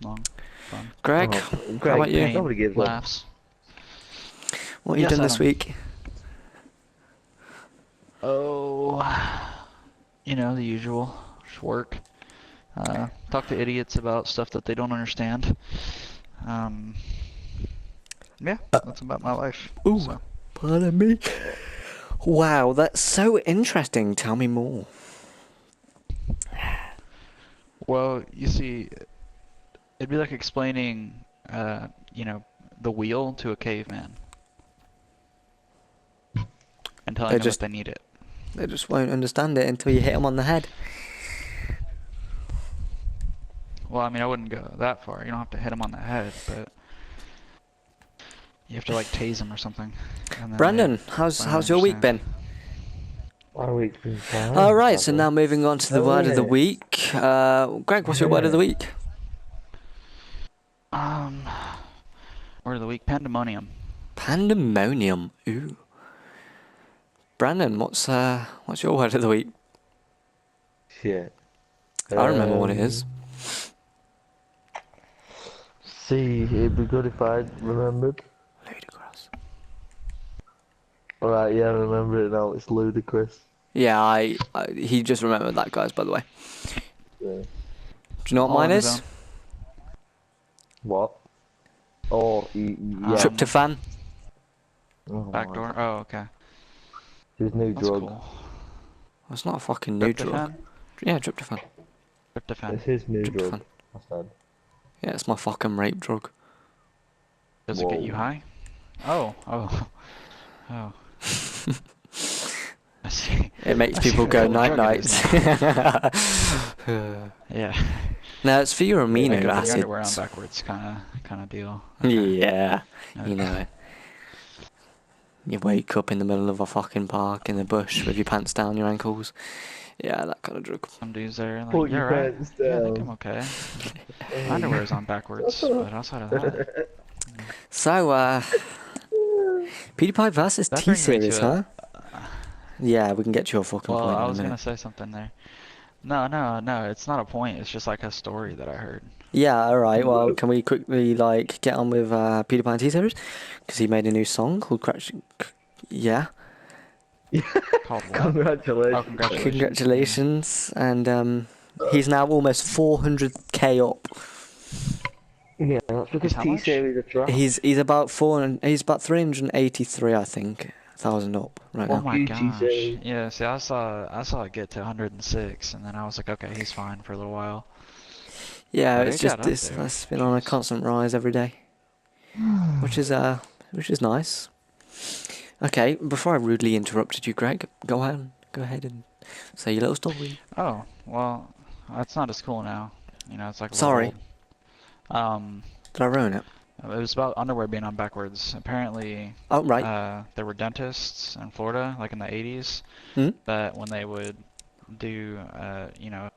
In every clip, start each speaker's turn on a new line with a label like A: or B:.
A: long, fun,
B: Greg,
C: Oh,
B: how
C: Greg,
B: about you?
A: pain,
C: nobody gives a...
A: laughs.
B: What have you
A: Yes,
B: done this
A: Adam.
B: week?
A: Oh, the usual. Just work. Talk to idiots about stuff that they don't understand. Um, yeah, that's about my life.
B: Ooh,
A: So,
B: pardon me. Wow, that's so interesting. Tell me more.
A: well, you see, it'd be like explaining, the wheel to a caveman and telling
B: They
A: them that
B: just
A: they need it.
B: they just won't understand it until you hit them on the head.
A: Well, I mean, I wouldn't go that far. You don't have to hit them on the head, but you have to like tase them or something, and then they
B: Brandon,
A: finally
B: how's your week
A: understand.
B: been?
C: My week's been fine.
B: All right, so
C: sadly.
B: now moving on to the word of the
C: Yeah.
B: week. Greg, what's your word of the week?
A: Um, word of the week: pandemonium.
B: Pandemonium. Ooh. Brandon, what's your word of the week?
C: Shit.
B: I remember what it is.
C: See, it'd be good if I remembered.
B: Ludicrous.
C: Alright, yeah, I remember it now. It's ludicrous.
B: Yeah, he just remembered that, guys. By the way,
C: Yeah.
B: do you know what
A: All
B: mine
A: on his
B: is?
A: own.
C: What? Oh, yeah.
B: Tryptophan.
C: Oh,
A: Backdoor. Oh, okay.
C: his new
A: That's
C: drug.
A: cool.
B: That's not a fucking new drug.
A: Tryptophan.
B: Yeah, tryptophan.
A: Tryptophan.
C: It's his new drug,
B: Tryptophan.
C: I said.
B: Yeah, it's my fucking rape drug.
A: Does it get you
C: Whoa.
A: high? Oh, oh, oh. I see.
B: It makes
A: I see
B: people
A: what
B: go
A: kind of
B: night
A: drug it is
B: nights.
A: Yeah.
B: No, it's for your amino
A: Like put your underwear on
B: acids.
A: backwards, kind of deal. Okay.
B: Yeah, you
A: Okay.
B: know it. You wake up in the middle of a fucking park in the bush with your pants down your ankles. Yeah, that kind of drug.
A: Some dudes there like,
C: Put
A: you're
C: your
A: right.
C: pants
A: Yeah, I think I'm
C: down.
A: okay. My underwear's on backwards, but outside of that,
B: So, PewDiePie versus
A: that brings me
B: T-Series,
A: to
B: huh? Yeah, we can get to your fucking
A: well,
B: point
A: I
B: in a
A: was
B: minute.
A: gonna say something there. No, it's not a point. It's just like a story that I heard.
B: Yeah, alright, well, can we quickly, get on with PewDiePie and T-Series? Because he made a new song called Crash... Yeah.
A: Called what? Oh,
C: Congratulations.
A: congratulations.
B: Congratulations, and he's now almost 400k up.
C: Yeah, that's because
A: He's how much?
C: T-Series are trash.
B: He's about 383, I think, thousand up right
A: Oh
B: now.
A: my
C: You,
A: gosh.
C: T-Series.
A: Yeah, see, I saw it get to 106, and then I was like, okay, he's fine for a little while.
B: Yeah,
A: But
B: it's
A: it got
B: just
A: up
B: this.
A: there.
B: It's been on a
A: Jeez.
B: constant rise every day, which is nice. Okay, before I rudely interrupted you, Greg, go ahead and say your little story.
A: Oh, well, that's not as cool now. It's like a little
B: Sorry,
A: old. Um,
B: did I ruin it?
A: it was about underwear being on backwards. Apparently,
B: Oh right.
A: there were dentists in Florida, like in the 80s,
B: Hmm?
A: that when they would do,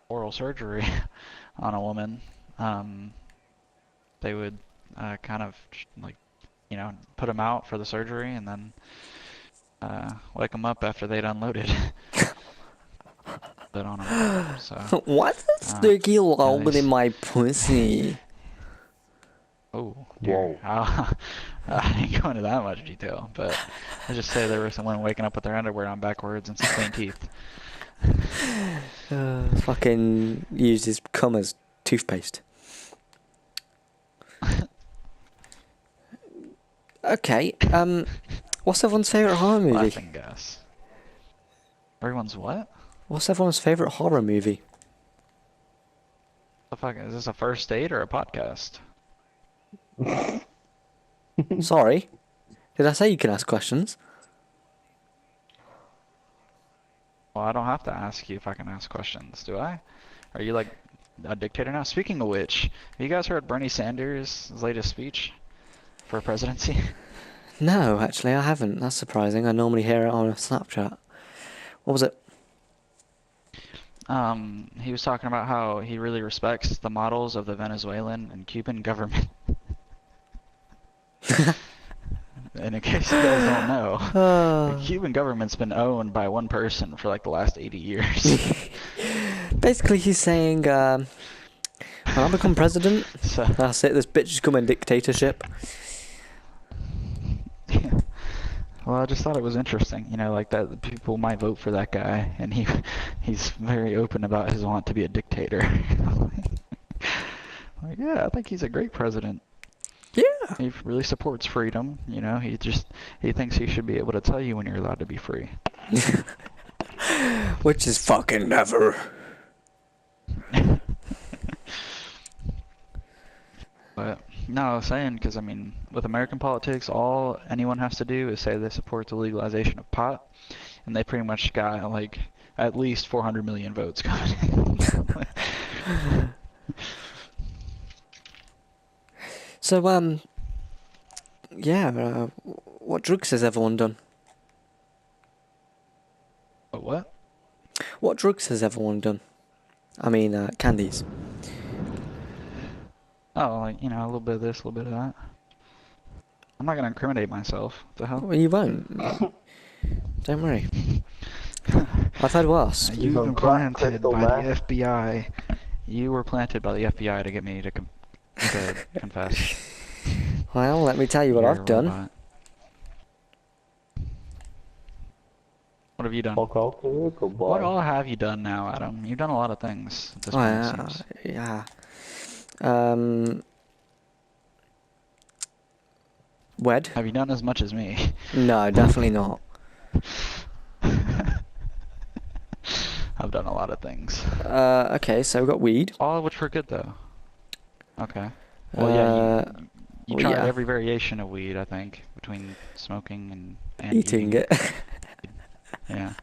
A: oral surgery on a woman, they would kind of like, put them out for the surgery and then wake them up after they'd unloaded. Put on them. So,
B: What's that
A: uh,
B: sticky
A: yeah,
B: load in my pussy?
A: oh
C: Whoa.
A: dear. I didn't go into that much detail, but I just say there was someone waking up with their underwear on backwards and some clean teeth.
B: Fucking used his cum as toothpaste. Okay. What's everyone's favorite horror movie?
A: Laughing gas. Everyone's what?
B: What's everyone's favorite horror movie?
A: The fuck is this, a first date or a podcast?
B: Sorry, did I say you can ask questions?
A: Well, I don't have to ask you if I can ask questions, do I? Are you like a dictator now? Speaking of which, have you guys heard Bernie Sanders' latest speech for presidency?
B: No, actually, I haven't. That's surprising. I normally hear it on a Snapchat. What was it?
A: He was talking about how he really respects the models of the Venezuelan and Cuban government. And in case you guys don't know, the Cuban government's been owned by one person for like the last 80 years.
B: Basically, he's saying, When I become president,
A: So,
B: that's it. This bitch is coming dictatorship.
A: yeah. Well, I just thought it was interesting, like that people might vote for that guy, and he's very open about his want to be a dictator. Like, yeah, I think he's a great president.
B: Yeah.
A: He really supports freedom, he thinks he should be able to tell you when you're allowed to be free.
B: Which is fucking never.
A: But no, I was saying, because I mean, with American politics, all anyone has to do is say they support the legalization of pot, and they pretty much got like at least 400 million votes coming in.
B: So, yeah, what drugs has everyone done?
A: But what?
B: What drugs has everyone done? I mean, candies.
A: Oh, like, a little bit of this, a little bit of that. I'm not gonna incriminate myself. What the hell?
B: Well, you won't. Don't worry. I've had worse.
A: You've
C: on
A: been
C: crack,
A: planted
C: crystal
A: by the
C: meth.
A: FBI. You were planted by the FBI to get me to confess.
B: Well, let me tell you what
A: You're
B: I've
A: a
B: done.
A: robot. What have you done?
C: Fuck off, good boy.
A: What all have you done now, Adam? You've done a lot of things at this
B: Oh,
A: point, it
B: yeah,
A: seems.
B: yeah. Wed?
A: Have you done as much as me?
B: No, definitely not.
A: I've done a lot of things.
B: Okay, so we've got weed.
A: All of which were good, though. Okay. Well, yeah, you
B: well,
A: tried
B: yeah.
A: every variation of weed, I think, between smoking and
B: Eating it.
A: Yeah.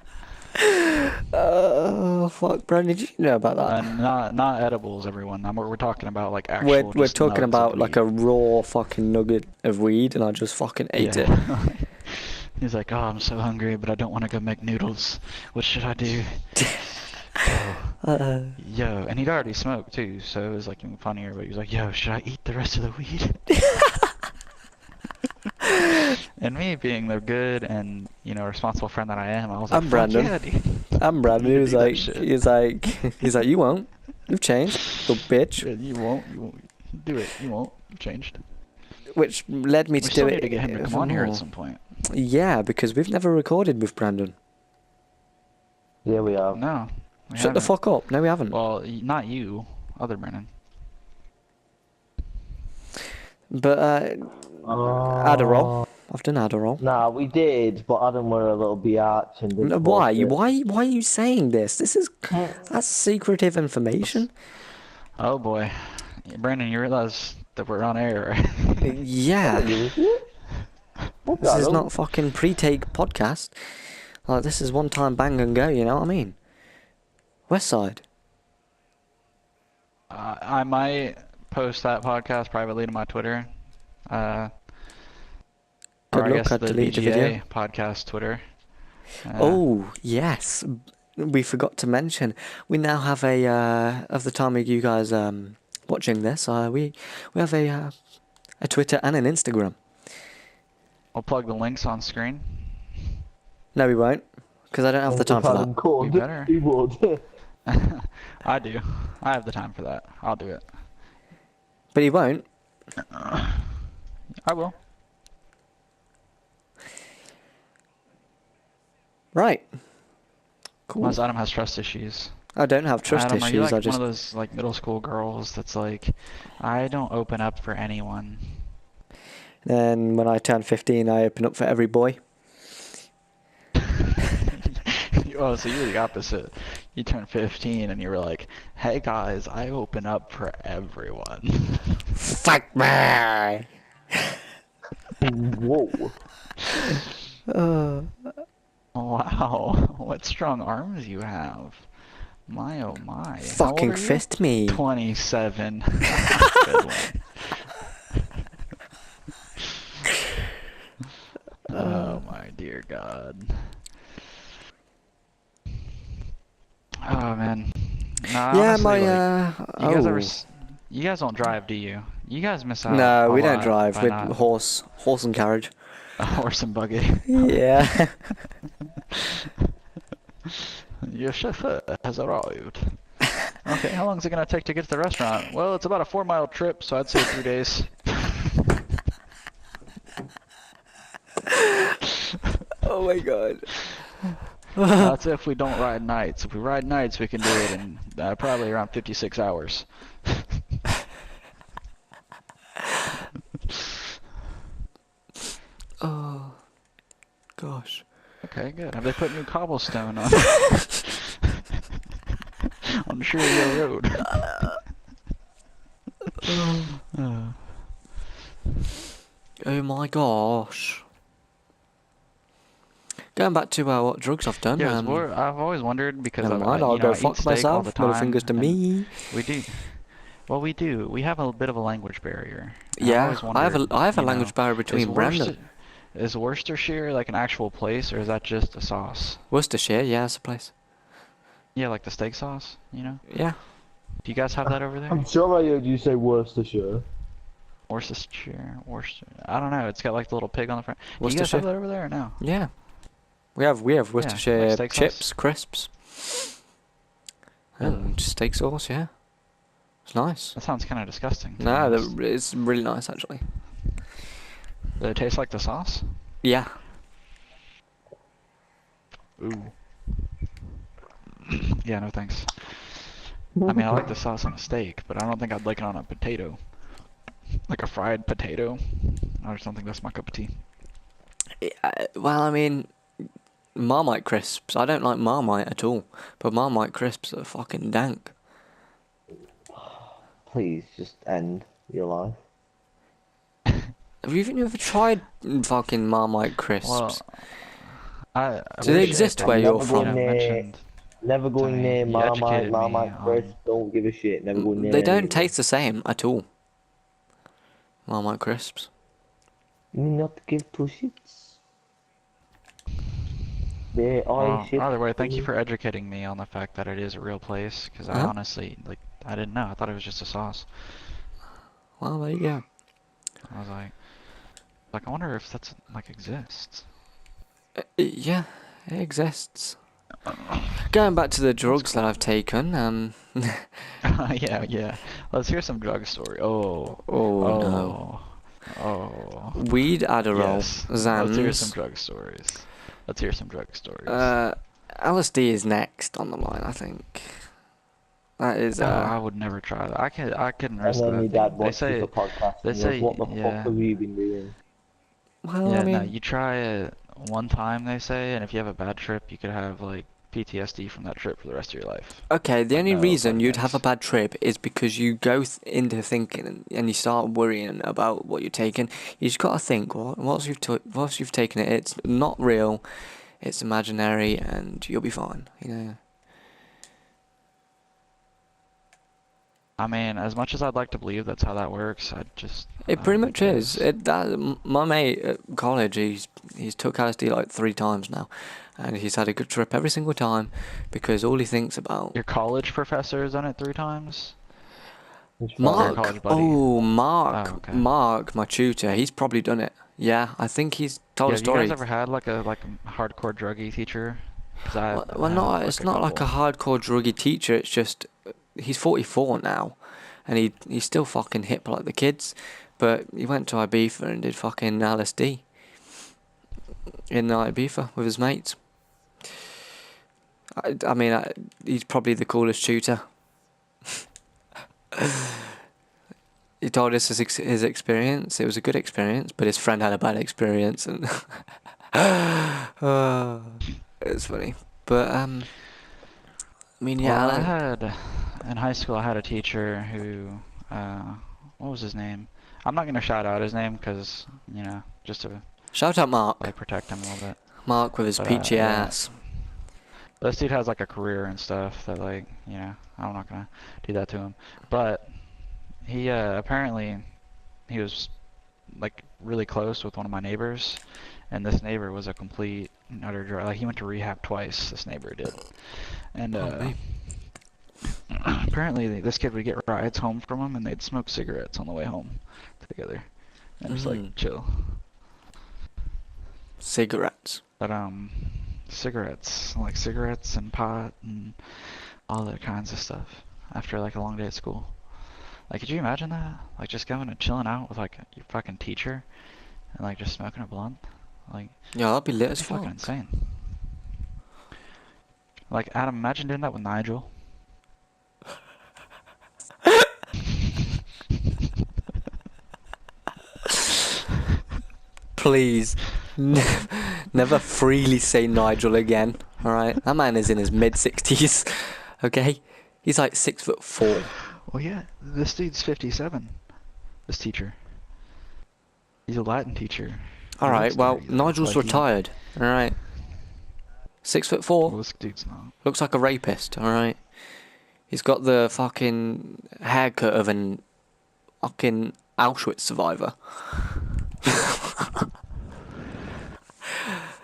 B: Oh, fuck, Brandan, did you know about that?
A: Not edibles, everyone. We're talking about like actual.
B: We're
A: just
B: talking
A: nugs of
B: about like a
A: weed.
B: raw fucking nugget of weed, and I just fucking ate it.
A: Yeah. He's like, oh, I'm so hungry, but I don't want to go make noodles. What should I do? Yo, and he'd already smoked too, so it was like even funnier. But he was like, yo, should I eat the rest of the weed? And me being the good and responsible friend that I am, I was like,
B: I'm
A: fuck
B: Brandan.
A: yeah, dude.
B: I'm Brandan.
A: You
B: He
A: can
B: was
A: do that
B: like,
A: shit.
B: he's like, you won't. You've changed, little bitch.
A: Yeah, you won't do it. You won't. You changed.
B: Which led me
A: We
B: to
A: still
B: do
A: need
B: it.
A: to get him to come on here at some point.
B: Yeah, because we've never recorded with Brandan.
C: Yeah, we are.
A: No. We
B: Shut the
A: haven't.
B: fuck up. No, we haven't.
A: Well, not you, other Brennan.
B: But Adderall. I've done Adderall.
C: Nah, we did, but Adam were a little biatch and didn't
B: No, why?
C: post it.
B: Why are you saying this? That's secretive information.
A: Oh boy, Brandon, you realize that we're on air, right?
B: Yeah.
C: Fuck
B: This is
C: Adam.
B: not fucking pre-take podcast. Like, this is one time bang and go, you know what I mean? West Side.
A: I might post that podcast privately to my Twitter. Or
B: Good
A: I
B: luck,
A: guess
B: I
A: the
B: deleted the
A: BGA
B: video.
A: podcast Twitter.
B: Oh, yes. We forgot to mention, we now have a, of the time of you guys watching this, we have a Twitter and an Instagram.
A: I'll plug the links on screen.
B: No, we won't, because I don't have the time for that.
C: Adam could.
A: You better.
C: He would.
A: I do. I have the time for that. I'll do it.
B: But he won't.
A: I will.
B: Right. Cool.
A: Unless Adam has trust issues.
B: I don't have trust
A: Adam, are you
B: issues,
A: like
B: I just...
A: one of those like middle school girls that's like, I don't open up for anyone.
B: Then when I turn 15, I open up for every boy.
A: Oh, so you're the opposite. You turn 15 and you were like, hey guys, I open up for everyone.
B: Fuck me!
C: Whoa.
A: Wow, what strong arms you have. My oh my. How old
B: Fucking
A: are you?
B: fist me.
A: 27. Good one. Oh my dear God. Oh man. Nah,
B: Yeah,
A: honestly,
B: my,
A: you guys ever you guys don't drive, do you? You guys miss out.
B: No,
A: a
B: we don't
A: lot
B: drive.
A: by
B: We're
A: not
B: horse and carriage.
A: a horse and buggy.
B: Yeah.
A: Your chauffeur has arrived. Okay, how long is it gonna take to get to the restaurant? Well, it's about a 4-mile trip, so I'd say 3 days.
B: Oh my god.
A: That's if we don't ride nights. If we ride nights, we can do it in probably around 56 hours.
B: Oh gosh.
A: Okay, good. Have they put new cobblestone on on Shurio Road? Uh,
B: Oh my gosh. Going back to what drugs I've done.
A: yeah, I've always wondered because
B: Never mind.
A: you
B: I'll
A: know,
B: go
A: I eat
B: fuck
A: steak all the
B: myself. Middle fingers
A: time,
B: to
A: and
B: me.
A: we do. Well, we do. We have a bit of a language barrier. And I've
B: Yeah,
A: always wondered,
B: I have a
A: you know,
B: language barrier
A: is
B: between
A: Worcester
B: Brandan,
A: is Worcestershire like an actual place, or is that just a sauce?
B: Worcestershire. Yeah, that's a place.
A: Yeah, like the steak sauce, you know?
B: Yeah.
A: Do you guys have that over there?
C: I'm sure I heard you say Worcestershire.
A: Worcestershire, Worcester. I don't know. It's got like the little pig on the front. Do you guys have
B: Worcestershire.
A: that over there or no?
B: Yeah. We have
A: Yeah, like
B: Worcestershire
A: steak
B: chips,
A: sauce.
B: crisps, and steak sauce. Yeah, it's nice.
A: That sounds kind of disgusting, to be
B: No,
A: honest.
B: it's really nice actually.
A: Does it taste like the sauce?
B: Yeah.
A: Ooh. Yeah, no thanks. I mean, I like the sauce on a steak, but I don't think I'd like it on a potato. Like a fried potato. I just don't think that's my cup of tea.
B: Well, I mean, Marmite crisps. I don't like Marmite at all, but Marmite crisps are fucking dank.
C: Please just end your life.
B: Have you even ever tried fucking Marmite
A: Well,
B: crisps?
A: I
B: Do they
A: appreciate
B: exist
A: that
B: where
A: you,
B: you're
C: Never
A: you
C: go
B: from?
A: know,
C: near,
A: mentioned
C: never
A: to
C: going
A: me.
C: near
A: You educated me
C: Marmite crisp.
A: on.
C: Don't give a shit. Never go near
B: They
C: any
B: don't
C: of them.
B: taste the same at all. Marmite crisps.
C: You mean not to give two shits? They are
A: Well,
C: shit.
A: either way, thank you for educating me on the fact that it is a real place, because I
B: Huh?
A: honestly, like, I didn't know. I thought it was just a sauce.
B: Well, there you go.
A: I was like, I wonder if that's, like, exists.
B: Yeah, it exists. Going back to the
A: That's
B: drugs that
A: cool.
B: I've taken,
A: Yeah, yeah. Let's hear some drug story. Oh,
B: oh no.
A: oh, oh.
B: Weed, Adderall,
A: Yes. Let's hear some
B: Zans.
A: drug stories. Let's hear some drug stories.
B: Uh, LSD is next on the line, I think. That is,
A: Oh, I would never try that. I couldn't
C: And
A: risk
C: then
A: that
C: your
A: thing.
C: dad watches the podcast
A: They
C: and goes,
A: say,
C: "What the fuck
A: yeah,
C: have you been doing?"
B: well, I
A: yeah. No,
B: mean,
A: you try it one time, they say, and if you have a bad trip, you could have like PTSD from that trip for the rest of your life.
B: okay, the
A: Like
B: only
A: no
B: reason
A: fucking
B: you'd have a
A: thanks.
B: bad trip is because you go into thinking and you start worrying about what you're taking. You just gotta think, once you've taken it, it's not real, it's imaginary, and you'll be fine, you know.
A: I mean, as much as I'd like to believe that's how that works,
B: It
A: I
B: pretty
A: don't think
B: much
A: it
B: is.
A: is.
B: My mate at college, he's took LSD like 3 times now, and he's had a good trip every single time because all he thinks about
A: Your college professor has done it 3 times?
C: Which
A: Or your
C: one?
B: Mark.
A: college buddy?
B: Oh,
A: Oh, okay.
B: Mark, my tutor. He's probably done it. Yeah, I think he's told
A: Yeah,
B: a
A: have you guys
B: story.
A: ever had like a hardcore druggie teacher? Because I
B: Well, not.
A: have
B: It's
A: like a
B: not like a
A: couple.
B: hardcore druggy teacher. It's just he's 44 now, and he's still fucking hip like the kids, but he went to Ibiza and did fucking LSD in Ibiza with his mates. I mean, he's probably the coolest tutor. He told us his experience. It was a good experience, but his friend had a bad experience, and it's funny. But I mean, yeah,
A: Well, in high school, I had a teacher who, uh, what was his name? I'm not gonna shout out his name because, you know, just to
B: shout out Mark.
A: like protect him a little bit.
B: Mark with his
A: But
B: peachy
A: yeah,
B: ass.
A: this dude has like a career and stuff that like, you know, I'm not gonna do that to him. But he apparently he was like really close with one of my neighbors, and this neighbor was a complete and utter drug. Like he went to rehab twice. This neighbor did, and
B: Oh me.
A: apparently this kid would get rides home from him, and they'd smoke cigarettes on the way home together, and just like
B: Mm.
A: chill.
B: Cigarettes.
A: But cigarettes, like cigarettes and pot and all other kinds of stuff. after like a long day at school. Like, could you imagine that? Like, just going and chilling out with like your fucking teacher and like just smoking a blunt. Like,
B: Yeah, that'd be lit
A: that'd
B: as
A: be fucking
B: fuck.
A: insane. Like, Adam, imagine doing that with Nigel.
B: Please, never freely say Nigel again. All right, that man is in his mid-60s. Okay, he's like 6'4".
A: Well, yeah, this dude's 57. This teacher. He's a Latin teacher.
B: All
A: He
B: right,
A: looks
B: well
A: 30 though.
B: Nigel's
A: Like
B: retired. All right,
A: well,
B: 6'4",
A: this dude's not.
B: looks like a rapist. All right, he's got the fucking haircut of an fucking Auschwitz survivor.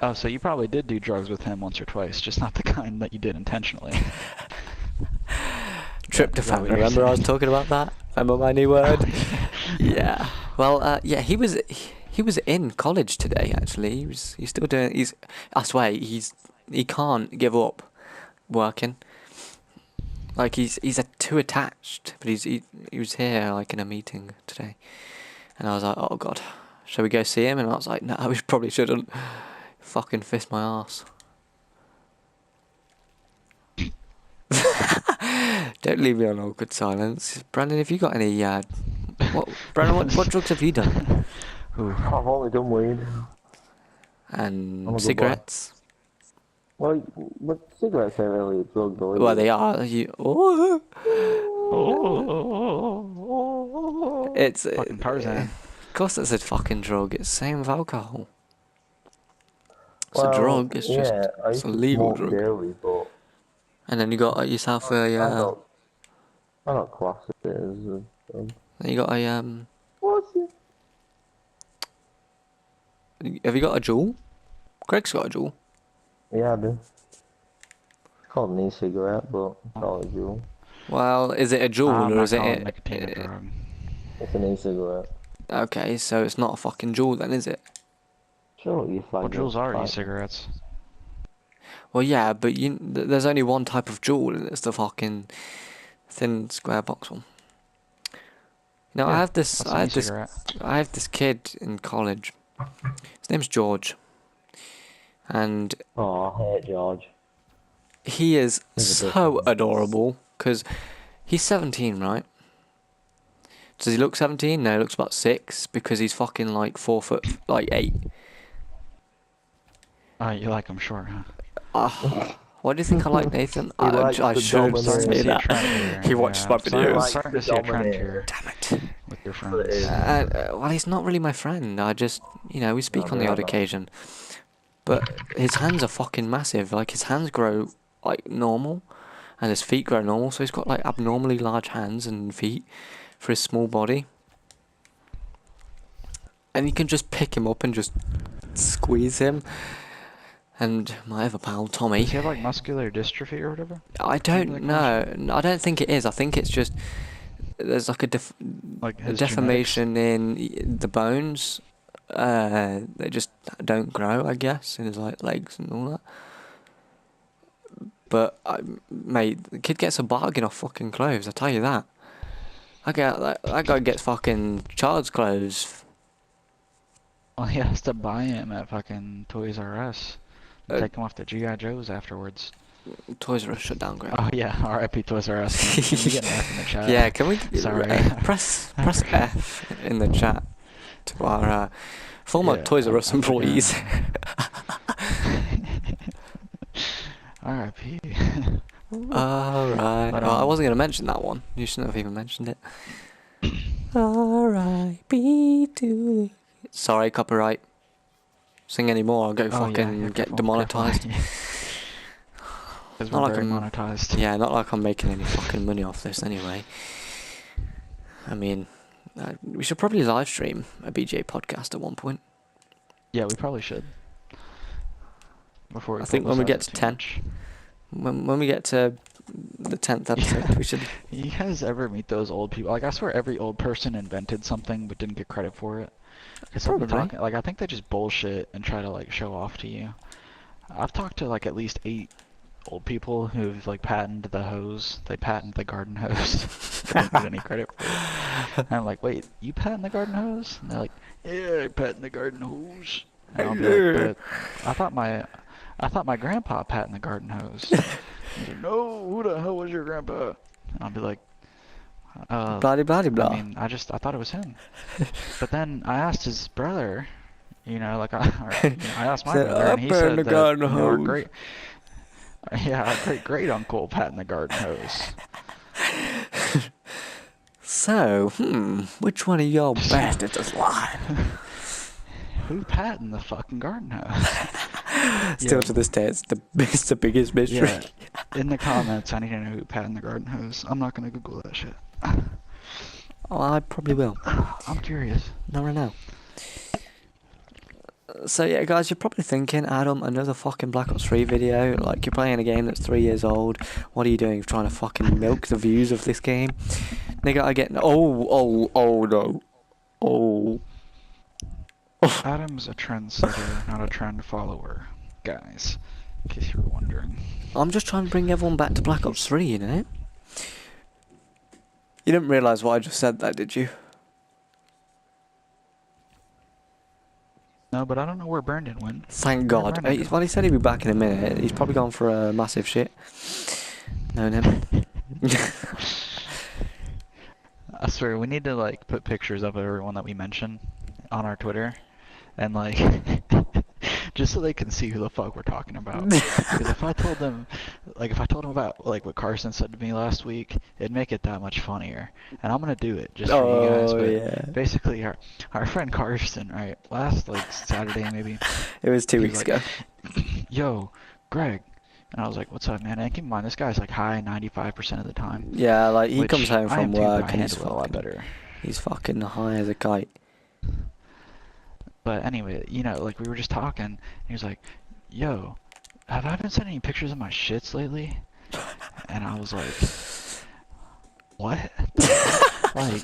A: Oh, so you probably did do drugs with him once or twice, just not the kind that you did intentionally.
B: Tryptophan.
A: what you're
B: Remember I was
A: saying?
B: talking about that? Remember my new word?
A: Oh, yeah.
B: Yeah. Well, yeah, he was in college today. Actually, he's still doing. I swear he can't give up working. Like he's too attached. But he was here like in a meeting today, and I was like, oh god, shall we go see him? And I was like, no, we probably shouldn't. Fucking fist my ass. Don't leave me on awkward silence, Brandon. Have you got any? What drugs have you done?
A: Ooh.
C: I've only done weed.
B: And
C: I'm a good
B: cigarettes.
C: Well, but cigarettes ain't really a drug, though.
B: Well, they are. It's
A: Fucking Tarzan.
B: Of course, it's a fucking drug. It's the same with alcohol. It's a
C: Well,
B: drug. It's just
C: yeah, I
B: it's
C: used
B: a
C: to
B: legal
C: smoke
B: drug.
C: daily, but
B: And then you got yourself
C: I
B: a.
C: don't class it as a drug.
B: Then you got a
C: What's it?
B: Have you got a Juul? Craig's got a Juul.
C: Yeah, I do. It's called an e-cigarette, but it's all a Juul.
B: Well, is it a Juul
A: I'm
B: or
A: not
B: is it?
A: calling nicotine a drug.
C: It's an e-cigarette.
B: Okay, so it's not a fucking Juul then, is it?
C: Sure, you
A: Well,
C: flag
A: Juuls are
C: flag.
A: e-cigarettes.
B: Well, yeah, but there's only one type of Juul, and it's the fucking thin square box one. Now
A: Yeah,
B: I have this
A: e-cigarette.
B: I have this kid in college. His name's George, and
C: Oh, I hate George.
B: he is
C: He's a
B: so
C: dickhead.
B: adorable because he's 17, right? Does he look 17? No, he looks about 6 because he's fucking like 8.
A: Oh, you like them short, huh?
B: Why do you think I like Nathan?
C: He likes
B: I
C: the
B: should
C: dominant.
A: Starting to
B: say
A: see a
B: that.
A: trend here.
B: He watches
A: Yeah,
B: my
A: I'm starting-
B: videos.
A: I'm starting to see a trend here
B: Damn it.
A: with your
C: But it
A: friends.
C: is.
B: Well, he's not really my friend. I just, we speak on the
C: they're
B: odd
C: not.
B: occasion. But his hands are fucking massive. Like, his hands grow, like, normal. And his feet grow normal. So he's got, like, abnormally large hands and feet for his small body. And you can just pick him up and just squeeze him. And my other pal, Tommy.
A: Does he have like muscular dystrophy or whatever?
B: I don't know. I don't think it is. I think it's just there's like a
A: Like his
B: deformation in the bones. They just don't grow, I guess, in his like legs and all that. But mate, the kid gets a bargain off fucking clothes. I tell you that. That guy gets fucking child's clothes.
A: Well, he has to buy him at fucking Toys R Us. And
B: Uh,
A: take him off the GI Joes afterwards.
B: Toys R Us shut down, Greg.
A: Oh yeah, R.I.P. Toys R Us. Can we get an F in the chat?
B: Yeah, can we
A: Sorry.
B: press F in the chat to our former
A: Yeah,
B: Toys R Us
A: I forgot.
B: employees?
A: R.I.P.
B: Alright.
A: But,
B: Well, I wasn't going to mention that one. You shouldn't have even mentioned it. R.I.P. to... Sorry, copyright. Sing any more, I'll go fucking get demonetized.
A: Because
B: Not
A: we're
B: like
A: very
B: I'm-
A: monetized.
B: Yeah, not like I'm making any fucking money off this anyway. I mean, we should probably live stream a BGA podcast at one point.
A: Yeah, we probably should. Before we
B: I think when we
A: publicize
B: get
A: it
B: to
A: too
B: 10.
A: much.
B: When we get to the 10th episode, we should...
A: You guys ever meet those old people? Like, I swear every old person invented something but didn't get credit for it.
B: Probably.
A: Like, I think they just bullshit and try to, like, show off to you. I've talked to, like, at least 8 old people who've like patented the hose. They patent the garden hose. They don't get any credit for it. And I'm like, wait, you patent the garden hose? And they're like, yeah, I patent the garden hose. And I'll be like, but I thought my grandpa patented the garden hose. He's like, no, who the hell was your grandpa? And I'll be like,
B: Blah blah
A: I
B: blah.
A: mean, I thought it was him. But then I asked his brother, like I asked my
B: Said,
A: brother,
B: I
A: and he
B: patent
A: said
B: the
A: that,
B: garden
A: our
B: hose.
A: great uncle patented the garden hose.
B: So, which one of y'all bastards is lying?
A: Who patented the fucking garden hose?
B: Still
A: Yo,
B: to this day, it's the biggest mystery.
A: yeah, in the comments, I need to know who patented the garden hose. I'm not gonna Google that shit.
B: Oh, I probably will.
A: I'm curious.
B: Not right now. So yeah, guys, you're probably thinking, Adam, another fucking Black Ops 3 video. Like, you're playing a game that's 3 years old. What are you doing? Trying to fucking milk the views of this game? Nigga, I get... Oh, no. Oh.
A: Adam's a trendsetter, not a trend follower, guys. In case you were wondering.
B: I'm just trying to bring everyone back to Black Ops 3, you know? You didn't realise what I just said there, did you?
A: No, but I don't know where Brandan went.
B: Thank
A: Where'd
B: God.
A: Brandan go?
B: Well, he said he'd be back in a minute. He's probably gone for a massive shit. Knowing him.
A: I swear, we need to like put pictures of everyone that we mention on our Twitter, and like, just so they can see who the fuck we're talking about. Because if I told them about like what Carson said to me last week, it'd make it that much funnier. And I'm gonna do it just for you guys.
B: Oh,
A: But
B: yeah.
A: basically, our friend Carson, right, last like Saturday maybe,
B: It was 2
A: he
B: weeks
A: was
B: ago.
A: like, "Yo, Greg," and I was like, "What's up, man?" And keep in mind, this guy's like high 95% of the time.
B: Yeah, like, he
A: Which
B: comes home
A: I
B: from
A: am too, but
B: work
A: I
B: and he's
A: handle it a lot
B: fucking...
A: better.
B: He's fucking high as a kite.
A: But anyway, like we were just talking, and he was like, "Yo, have I been sending you pictures of my shits lately?" And I was like, "What?" Like,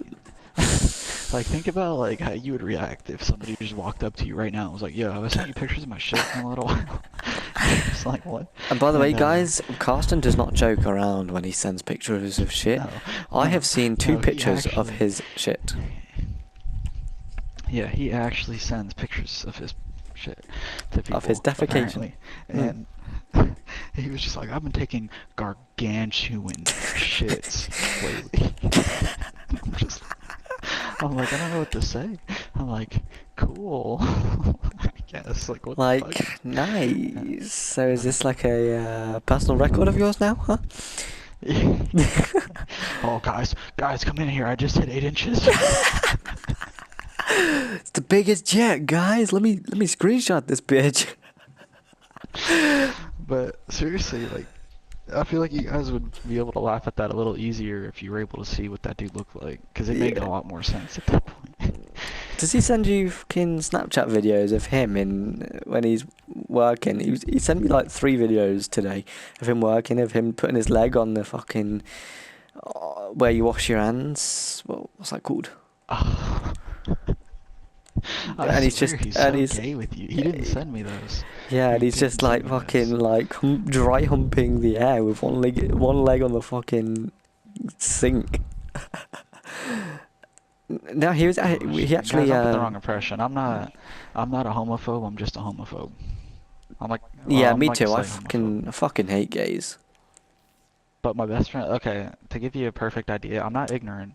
A: like think about like how you would react if somebody just walked up to you right now and was like, "Yo, have I sent you pictures of my shit in a little while?" It's like, what?
B: And by the way,
A: And,
B: guys, Carsten does not joke around when he sends pictures of shit.
A: no,
B: I
A: no,
B: have seen 2
A: no, he
B: pictures of
A: actually-
B: his shit.
A: Yeah, he actually sends pictures of his shit to people.
B: Of his defecation.
A: apparently.
B: Mm.
A: And he was just like, I've been taking gargantuan shits lately. I'm like, I don't know what to say. I'm like, cool. I guess. Like, what the
B: Like,
A: fuck?
B: nice. So is this like a personal record of yours now, huh?
A: Oh, guys, come in here. I just hit 8 inches.
B: It's the biggest yet, guys. Let me screenshot this bitch.
A: But seriously, like, I feel like you guys would be able to laugh at that a little easier if you were able to see what that dude looked like, because it made
B: Yeah.
A: a lot more sense at that point.
B: Does he send you fucking Snapchat videos of him when he's working? He sent me like 3 videos today of him working, of him putting his leg on the fucking where you wash your hands. What's that called?
A: I
B: he's
A: swear
B: just
A: he's
B: and
A: so
B: he's
A: gay with you. He didn't send me those.
B: yeah, and
A: He
B: he's just
A: didn't
B: like
A: send me
B: fucking
A: those.
B: like dry humping the air with one leg on the fucking sink. No, he was
A: Oh,
B: he
A: shit.
B: actually
A: Guys, I'm putting the wrong impression. I'm not a homophobe. I'm just a homophobe. I'm like,
B: yeah,
A: well, I'm
B: me
A: like a
B: too. I
A: slight homophobe.
B: fucking hate gays.
A: But my best friend, okay, to give you a perfect idea, I'm not ignorant,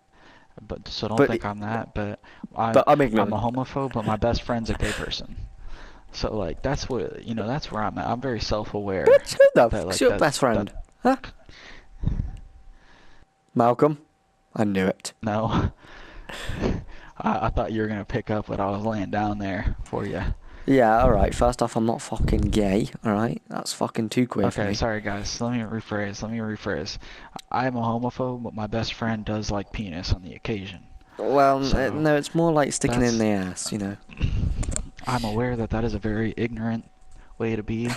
A: but so don't
B: But
A: think I'm that. But I'm
B: I'm
A: a
B: ignorant.
A: homophobe, but my best friend's a gay person. So like that's what that's where I'm at. I'm very self-aware
B: Bitch, who the
A: that
B: fuck's
A: like
B: your
A: that
B: best friend? Huh? Malcolm? I knew it.
A: no. I thought you were gonna pick up what I was laying down there for you.
B: Yeah, alright. First off, I'm not fucking gay, alright? That's fucking too queer for
A: Okay,
B: me.
A: sorry guys. Let me rephrase. I'm a homophobe, but my best friend does like penis on the occasion.
B: Well,
A: So,
B: no, it's more like sticking in
A: that's-
B: the ass, you know.
A: I'm aware that that is a very ignorant way to be,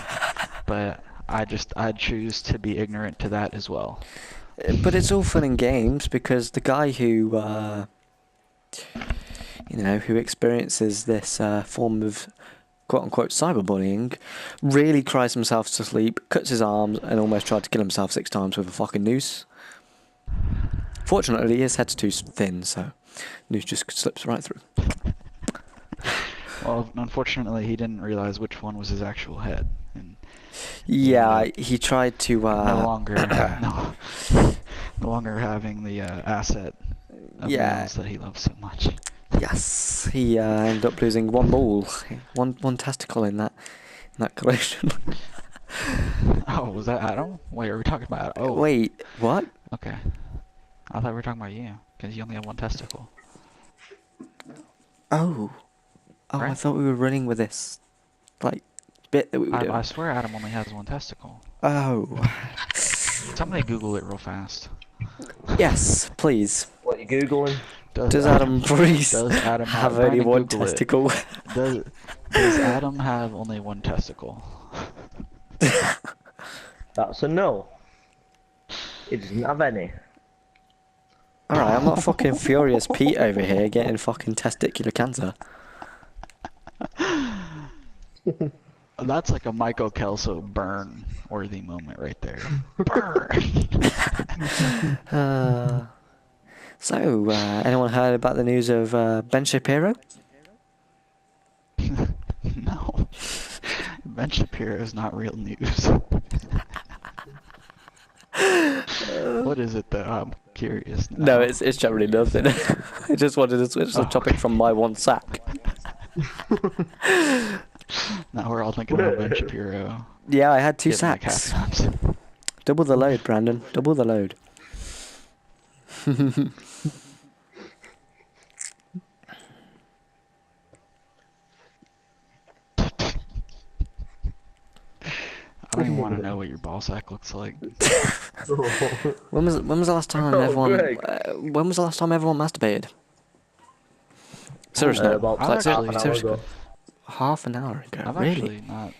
A: but I choose to be ignorant to that as well.
B: But it's all fun and games because the guy who, who experiences this form of quote-unquote cyberbullying, really cries himself to sleep, cuts his arms, and almost tried to kill himself 6 times with a fucking noose. Fortunately, his head's too thin, so noose just slips right through.
A: Well, unfortunately, he didn't realize which one was his actual head, and
B: Yeah,
A: ended
B: he tried to.
A: no longer, no, no longer having the asset of
B: Yeah.
A: males that he loves so much.
B: Yes, he ended up losing one ball, one testicle in that collision.
A: Oh, was that Adam? Wait, are we talking about? Oh,
B: Wait, what?
A: okay. I thought we were talking about you, because you only have one testicle.
B: Oh, I
A: Right?
B: thought we were running with this, like, bit that we were doing.
A: I swear Adam only has one testicle.
B: Oh,
A: Somebody Google it real fast.
B: yes, please.
C: What you googling?
B: Does Adam Priest
A: does Adam
B: have only
A: Brandon,
B: one
A: Google it.
B: testicle?
A: Does Adam have only one testicle?
C: That's a no. He doesn't have any.
B: Alright, I'm not fucking Furious Pete over here getting fucking testicular cancer.
A: That's like a Michael Kelso burn-worthy moment right there. Burn!
B: So, anyone heard about the news of Ben Shapiro?
A: No. Ben Shapiro is not real news. What is it though? I'm curious now.
B: No, it's generally nothing. I just wanted to switch the topic from my one sack.
A: Now we're all thinking about Ben Shapiro.
B: Yeah, I had 2
A: getting the
B: sacks.
A: cat snaps.
B: Double the load, Brandon. Double the load.
A: I don't even want to know what your ball sack looks like.
B: When was the last time
C: Oh,
B: everyone?
C: Greg.
B: When was the last time everyone masturbated? Seriously,
C: About
A: I've
C: half an hour
B: seriously,
C: ago.
B: half an hour ago.
A: I've
B: really?
A: actually not.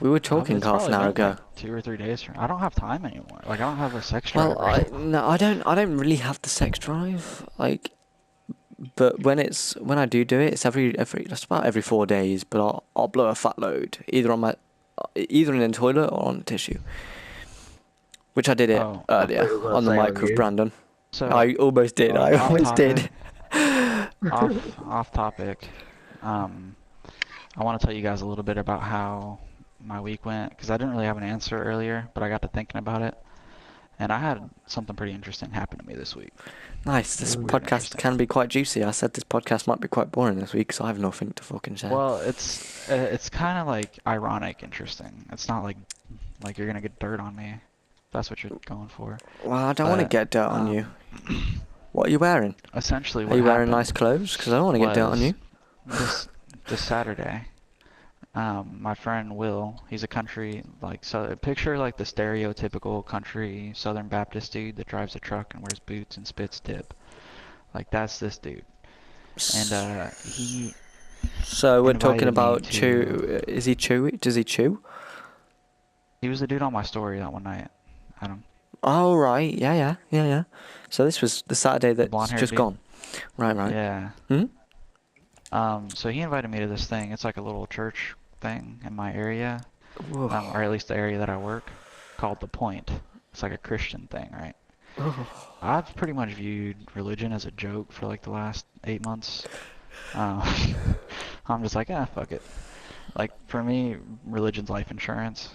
B: We were talking
A: It's
B: half an
A: probably
B: hour
A: been
B: ago.
A: like 2 or 3 days. I don't have time anymore. Like I don't have a sex drive.
B: Well, I don't really have the sex drive. Like, but when I do it, it's every just about every 4 days. But I'll blow a fat load either in the toilet or on the tissue. Which I did it
A: Oh,
C: I thought
B: earlier
C: you were gonna
B: on the
C: say
B: mic
C: on
B: with
C: you.
B: Brandon.
A: So
B: I almost did. I
A: off
B: almost
A: topic.
B: did.
A: off topic. I want to tell you guys a little bit about how my week went because I didn't really have an answer earlier, but I got to thinking about it, and I had something pretty interesting happen to me this week.
B: Nice. This
A: Weird
B: podcast
A: interesting.
B: can be quite juicy. I said this podcast might be quite boring this week because I have nothing to fucking say.
A: Well, it's kind of like ironic interesting. It's not like you're gonna get dirt on me. That's what you're going for.
B: Well, I don't want to
A: But,
B: get dirt on you. What are you wearing?
A: Essentially,
B: Are
A: what
B: you wearing
A: happened
B: nice clothes? Because I don't want to get dirt on
A: was
B: you.
A: this Saturday, my friend Will, he's a country so picture like the stereotypical country Southern Baptist dude that drives a truck and wears boots and spits dip. Like that's this dude. And he
B: So we're talking
A: invited me
B: about
A: to-
B: chew. Is he chew? Does he chew?
A: was the dude on my story that one night. Adam.
B: Oh right, yeah. So this was the Saturday that's
A: blonde-haired
B: just
A: dude.
B: gone. Right.
A: Yeah.
B: Hmm.
A: So he invited me to this thing. It's like a little church thing in my area,
B: Whoa.
A: or at least the area that I work, called The Point. It's like a Christian thing, right? I've pretty much viewed religion as a joke for like the last 8 months. I'm just like, fuck it. Like for me, religion's life insurance.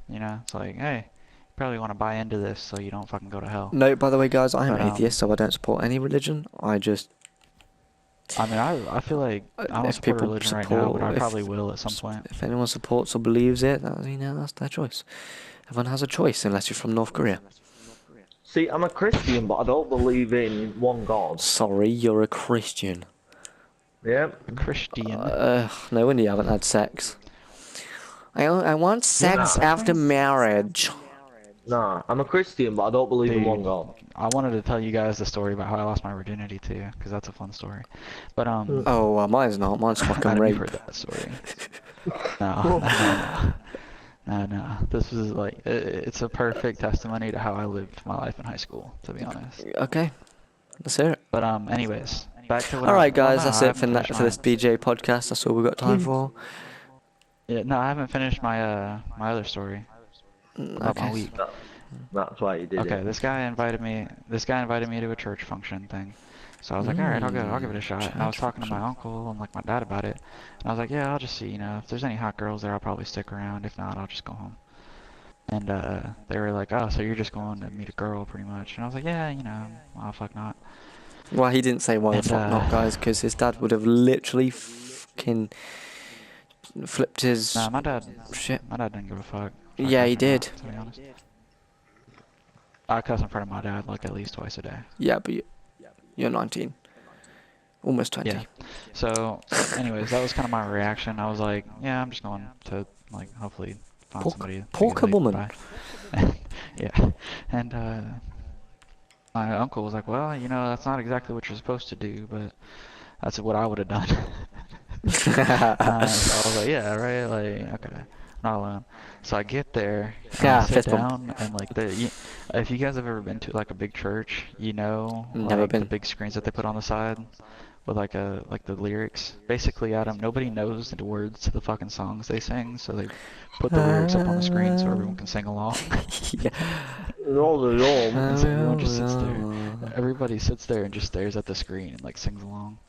A: You know, it's like, hey, you probably want to buy into this so you don't fucking go to hell.
B: No, by the way, guys, I am
A: But,
B: atheist, so I don't support any religion. I just
A: I mean, I feel like I don't
B: if
A: support
B: people
A: religion right now, but I
B: if-
A: probably will at some point.
B: if anyone supports or believes it, that's their choice. Everyone has a choice, unless you're from North Korea.
C: See, I'm a Christian, but I don't believe in one God.
B: Sorry, you're a Christian.
C: Yep.
A: Christian.
B: No wonder you haven't had sex. I want sex
C: Nah.
B: after marriage.
C: Nah, I'm a Christian, but I don't believe in
A: Dude.
C: one God.
A: I wanted to tell you guys the story about how I lost my virginity too, because that's a fun story. But
B: Oh, well, mine's not. Mine's
A: I
B: fucking
A: don't know if
B: rape.
A: you've heard that story. No. This is like it's a perfect testimony to how I lived my life in high school, to be honest.
B: Okay, let's hear it.
A: But anyways, back to what
B: All
A: I was.
B: right,
A: Well,
B: guys,
A: no,
B: that's
A: I
B: it
A: haven't
B: for
A: finished
B: for
A: my.
B: this BGA podcast. That's all we've got time for.
A: Yeah, no, I haven't finished my my other story about my
B: Okay.
A: week.
C: That's why you did
A: Okay,
C: it.
A: this guy invited me. This guy invited me to a church function thing. So I was like, all right, I'll go. I'll give it a shot. And I was
B: Church
A: talking to my
B: function.
A: uncle and like my dad about it. And I was like, yeah, I'll just see. You know, if there's any hot girls there, I'll probably stick around. If not, I'll just go home. And they were like, oh, so you're just going to meet a girl, pretty much. And I was like, yeah, you know, why the fuck not?
B: Well, he didn't say why the
A: And
B: fuck not, guys, because his dad would have literally fucking flipped
A: nah,
B: his shit.
A: my dad didn't give a fuck if I
B: Yeah,
A: cuss
B: he
A: or not,
B: did.
A: to be honest. I cuss in front of my dad like at least twice a day.
B: Yeah, but you're 19, almost
A: Yeah.
B: 20.
A: So, anyways, that was kind of my reaction. I was like, yeah, I'm just going to like hopefully find somebody to get
B: Pork a
A: laid
B: woman.
A: by. Yeah. And my uncle was like, well, you know, that's not exactly what you're supposed to do, but that's what I would have done. So I was like, yeah, right, like, okay, not alone. So I get there and I
B: Yeah,
A: sit
B: fist bump.
A: down and like if you guys have ever been to like a big church, you know,
B: Never
A: like the
B: been.
A: big screens that they put on the side with like the lyrics. Basically, Adam, nobody knows the words to the fucking songs they sing, so they put the lyrics up on the screen so everyone can sing along.
B: Yeah.
A: And so everyone just sits there. Everybody sits there and just stares at the screen and like sings along.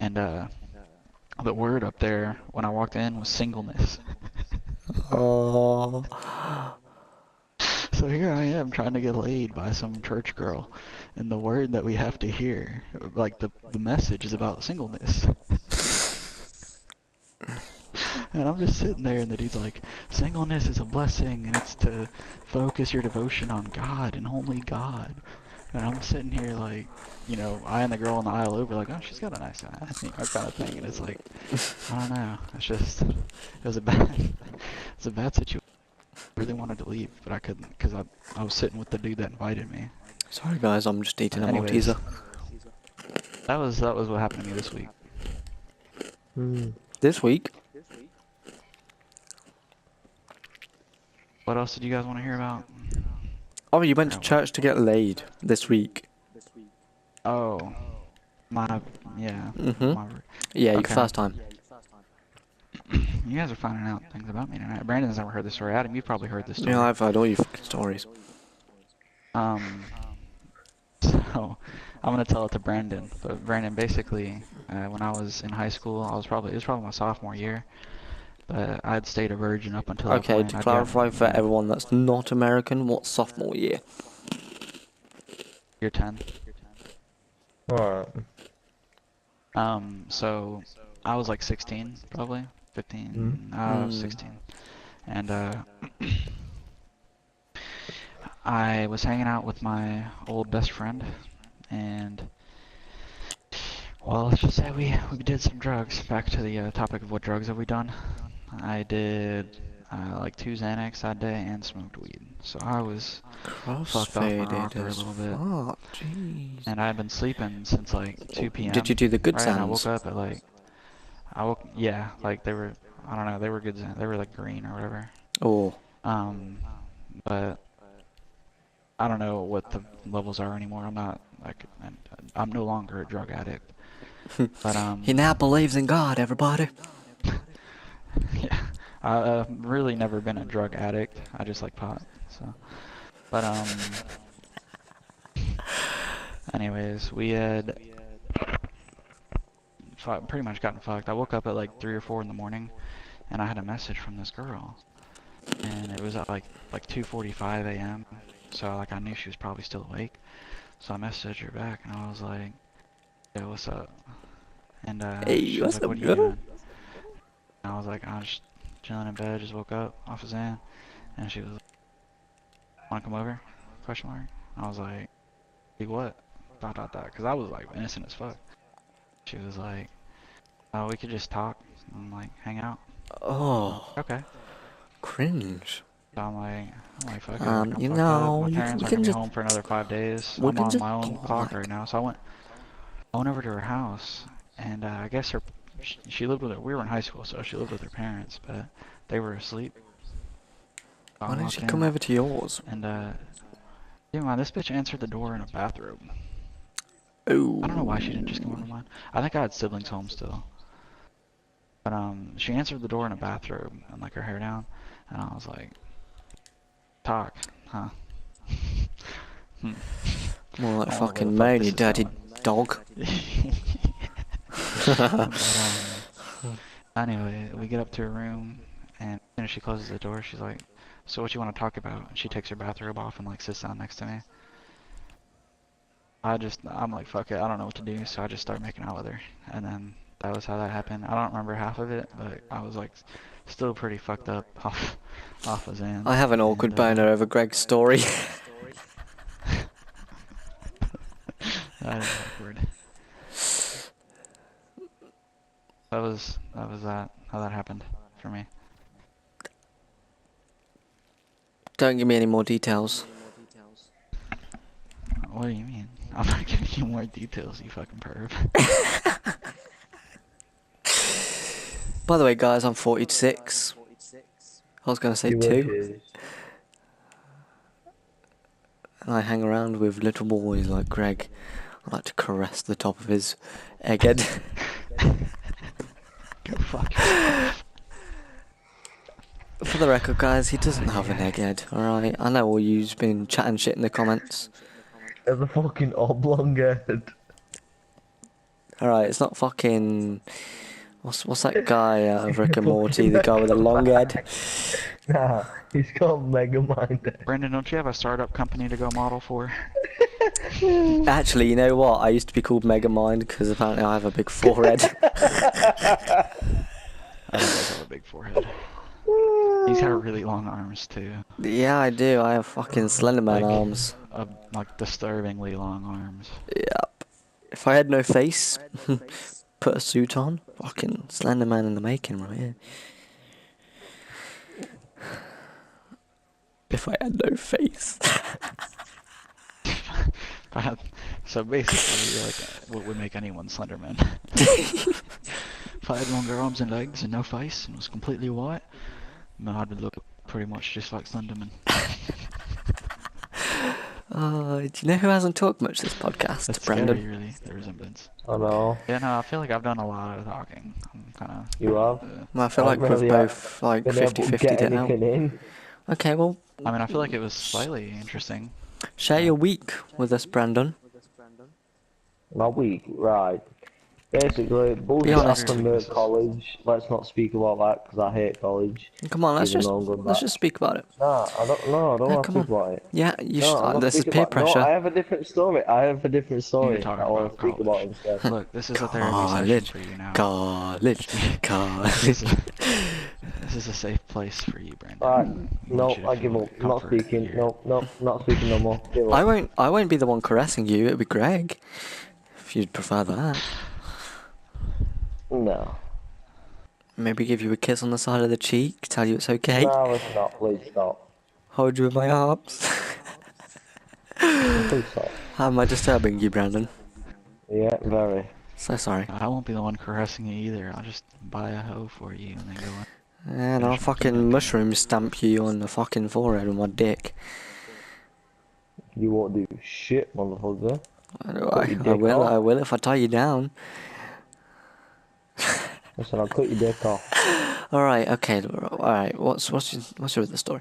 A: And the word up there when I walked in was singleness.
B: Oh.
A: So here I am trying to get laid by some church girl, and the word that we have to hear, like the message is about singleness. And I'm just sitting there and the dude's like, singleness is a blessing and it's to focus your devotion on God and only God. And I'm sitting here like, you know, eyeing the girl in the aisle over like, oh, she's got a nice ass, you know, kind of thing. And it's like, I don't know. It was a bad situation. I really wanted to leave, but I couldn't because I was sitting with the dude that invited me.
B: Sorry, guys, I'm just eating a
A: Anyways,
B: Malteser.
A: that was what happened to me this week.
B: This week?
A: What else did you guys want to hear about?
B: Oh, you went to church to get laid this week.
A: Oh, my, yeah. My,
B: Yeah, your
A: okay.
B: first time.
A: You guys are finding out things about me tonight. Brandon's never heard this story. Adam, you've probably heard this story.
B: Yeah, I've heard all your fucking stories.
A: So I'm gonna tell it to Brandon. But Brandon, basically, when I was in high school, it was probably my sophomore year. But I had stayed a virgin up until that
B: Okay,
A: point.
B: to
A: I'd
B: clarify
A: gotten,
B: for everyone that's not American, what's sophomore year?
A: year 10.
C: Alright.
A: So I was like 16, probably 15. I was 16, and I was hanging out with my old best friend, and well, let's just say we did some drugs. Back to the topic of what drugs have we done. I did like 2 Xanax that day and smoked weed. So I was fucked off my
B: Crossfaded
A: rocker a
B: as
A: little bit.
B: fuck, jeez.
A: And I had been sleeping since like 2 p.m.
B: Did you do the good
A: right? And I
B: sounds?
A: woke up at like, yeah, like they were, I don't know, they were good, they were like green or whatever.
B: Oh.
A: But I don't know what the levels are anymore. I'm not like, I'm no longer a drug addict. But
B: He now believes in God, everybody.
A: yeah, I've really never been a drug addict. I just like pot. So, but anyways, we had pretty much gotten fucked. I woke up at like 3 or 4 in the morning, and I had a message from this girl, and it was at like 2:45 a.m. So like I knew she was probably still awake. So I messaged her back, and I was like, "Yo, what's up?" And
B: Hey,
A: she was
B: what's
A: like,
B: up,
A: "What are you
B: girl?
A: doing?" And I was like, "I'm just chilling in bed, just woke up off of Xan." And she was like, "Wanna come over?" Question mark. I was like, "Hey, what?" Dot dot dot. Cause I was like innocent as fuck. She was like, "Oh, we could just talk and like hang out."
B: Oh,
A: Okay.
B: cringe.
A: So I'm like, fuck it. Like I'm
B: You
A: fucked up.
B: know,
A: My
B: we
A: parents aren't
B: can
A: gonna be
B: just,
A: home for another 5 days.
B: we
A: I'm
B: can
A: on
B: just
A: my own clock
B: talk.
A: right now. So I went over to her house, and I guess she lived with her. We were in high school, so she lived with her parents, but they were asleep. So I
B: Why don't
A: walked
B: you come
A: in,
B: over to yours?
A: and yeah, man, this bitch answered the door in a bathrobe. I don't know why she didn't just come over
B: Oh.
A: mine. I think I had siblings home still. But she answered the door in a bathrobe and like her hair down, and I was like, "Talk, huh?" Hmm.
B: More like
A: I don't know where the
B: fucking
A: fuck
B: moan, you
A: this is
B: dirty
A: going.
B: dog.
A: But anyway, we get up to her room, and as soon as she closes the door, she's like, "So what you want to talk about?" And she takes her bathrobe off and like sits down next to me. I'm like, fuck it, I don't know what to do, so I just start making out with her, and then that was how that happened. I don't remember half of it, but I was like, still pretty fucked up off of
B: I
A: Zans,
B: have an
A: and
B: awkward boner over Greg's story.
A: that is awkward. That was how that happened for me.
B: Don't give me any more details.
A: What do you mean? I'm not giving you more details, you fucking perv.
B: By the way, guys, I'm 46. I was going to say
C: You wish
B: 2.
C: it.
B: And I hang around with little boys like Greg. I like to caress the top of his egghead.
A: Go fuck yourself.
B: For the record, guys, he doesn't have an
A: Ay, ay.
B: egghead, alright? I know all you've been chatting shit in the comments.
C: As a fucking oblong head.
B: Alright, it's not fucking... What's that guy out of Rick and Morty,
C: Fucking
B: the guy with the long head?
C: Nah, he's called Megamind.
A: Brandon, don't you have a startup company to go model for?
B: Actually, you know what? I used to be called Megamind because apparently I have a big forehead.
A: I think does have a big forehead. He's got really long arms too.
B: Yeah, I do. I have fucking Slenderman
A: Like,
B: arms.
A: like disturbingly long arms.
B: Yep. If I had no face, put a suit on. Fucking Slenderman in the making right here. If I had no face.
A: So basically, like, what would make anyone Slenderman? If I had longer arms and legs and no face and was completely white, then I would look pretty much just like Slenderman.
B: Do you know who hasn't talked much this podcast?
A: That's
B: Brandan.
A: scary, really, the resemblance.
C: I know.
A: Yeah, no, I feel like I've done a lot of talking. I'm kind of.
C: You have?
B: Well, I feel
C: I
B: like we've
C: really
B: both like
C: been able to
B: 50-50
C: get
B: it out.
C: anything in.
B: Okay, well,
A: I mean, I feel like it was slightly interesting.
B: share your week with us, Brandan.
C: My week, right. Basically, bullshit
B: honest.
C: happened at college. Let's not speak about that because I hate college.
B: Come on,
C: Even though I'm going
B: let's
C: back.
B: just speak about it.
C: Nah, I don't. No, I don't
B: Yeah,
C: want to
B: come
C: speak
B: on.
C: about it.
B: Yeah, you
C: No, I'm
B: should.
C: not
B: This is
C: speaking
B: peer
C: about. No,
B: pressure.
C: I have a different story. I have a different
A: You're
C: story
A: talking
C: that I want
A: about
C: to speak about
A: college.
C: instead.
A: Look, this is a therapy session
B: College,
A: for you now.
B: college,
A: This
B: college.
A: is a safe place for you, Brandon.
C: Alright,
A: We
C: no,
A: want you to
C: I give
A: feel
C: up. Not
A: comfort
C: speaking.
A: here.
C: No, not speaking no more. Give up.
B: I won't be the one caressing you. It'll be Greg, if you'd prefer that.
C: No.
B: Maybe give you a kiss on the side of the cheek, tell you it's okay.
C: No, let's not. Please stop.
B: Hold you in my arms.
C: Please stop.
B: How am I disturbing you, Brandon?
C: Yeah, very.
B: So sorry.
A: I won't be the one caressing you either. I'll just buy a hoe for you and then go in.
B: And I'll
A: Finish my
B: fucking
A: keynote.
B: mushroom stamp you on the fucking forehead with my dick.
C: You won't do shit, motherfucker.
B: I will if I tie you down.
C: Listen, I'll cut your dick off.
B: Alright, okay, alright, what's your other story?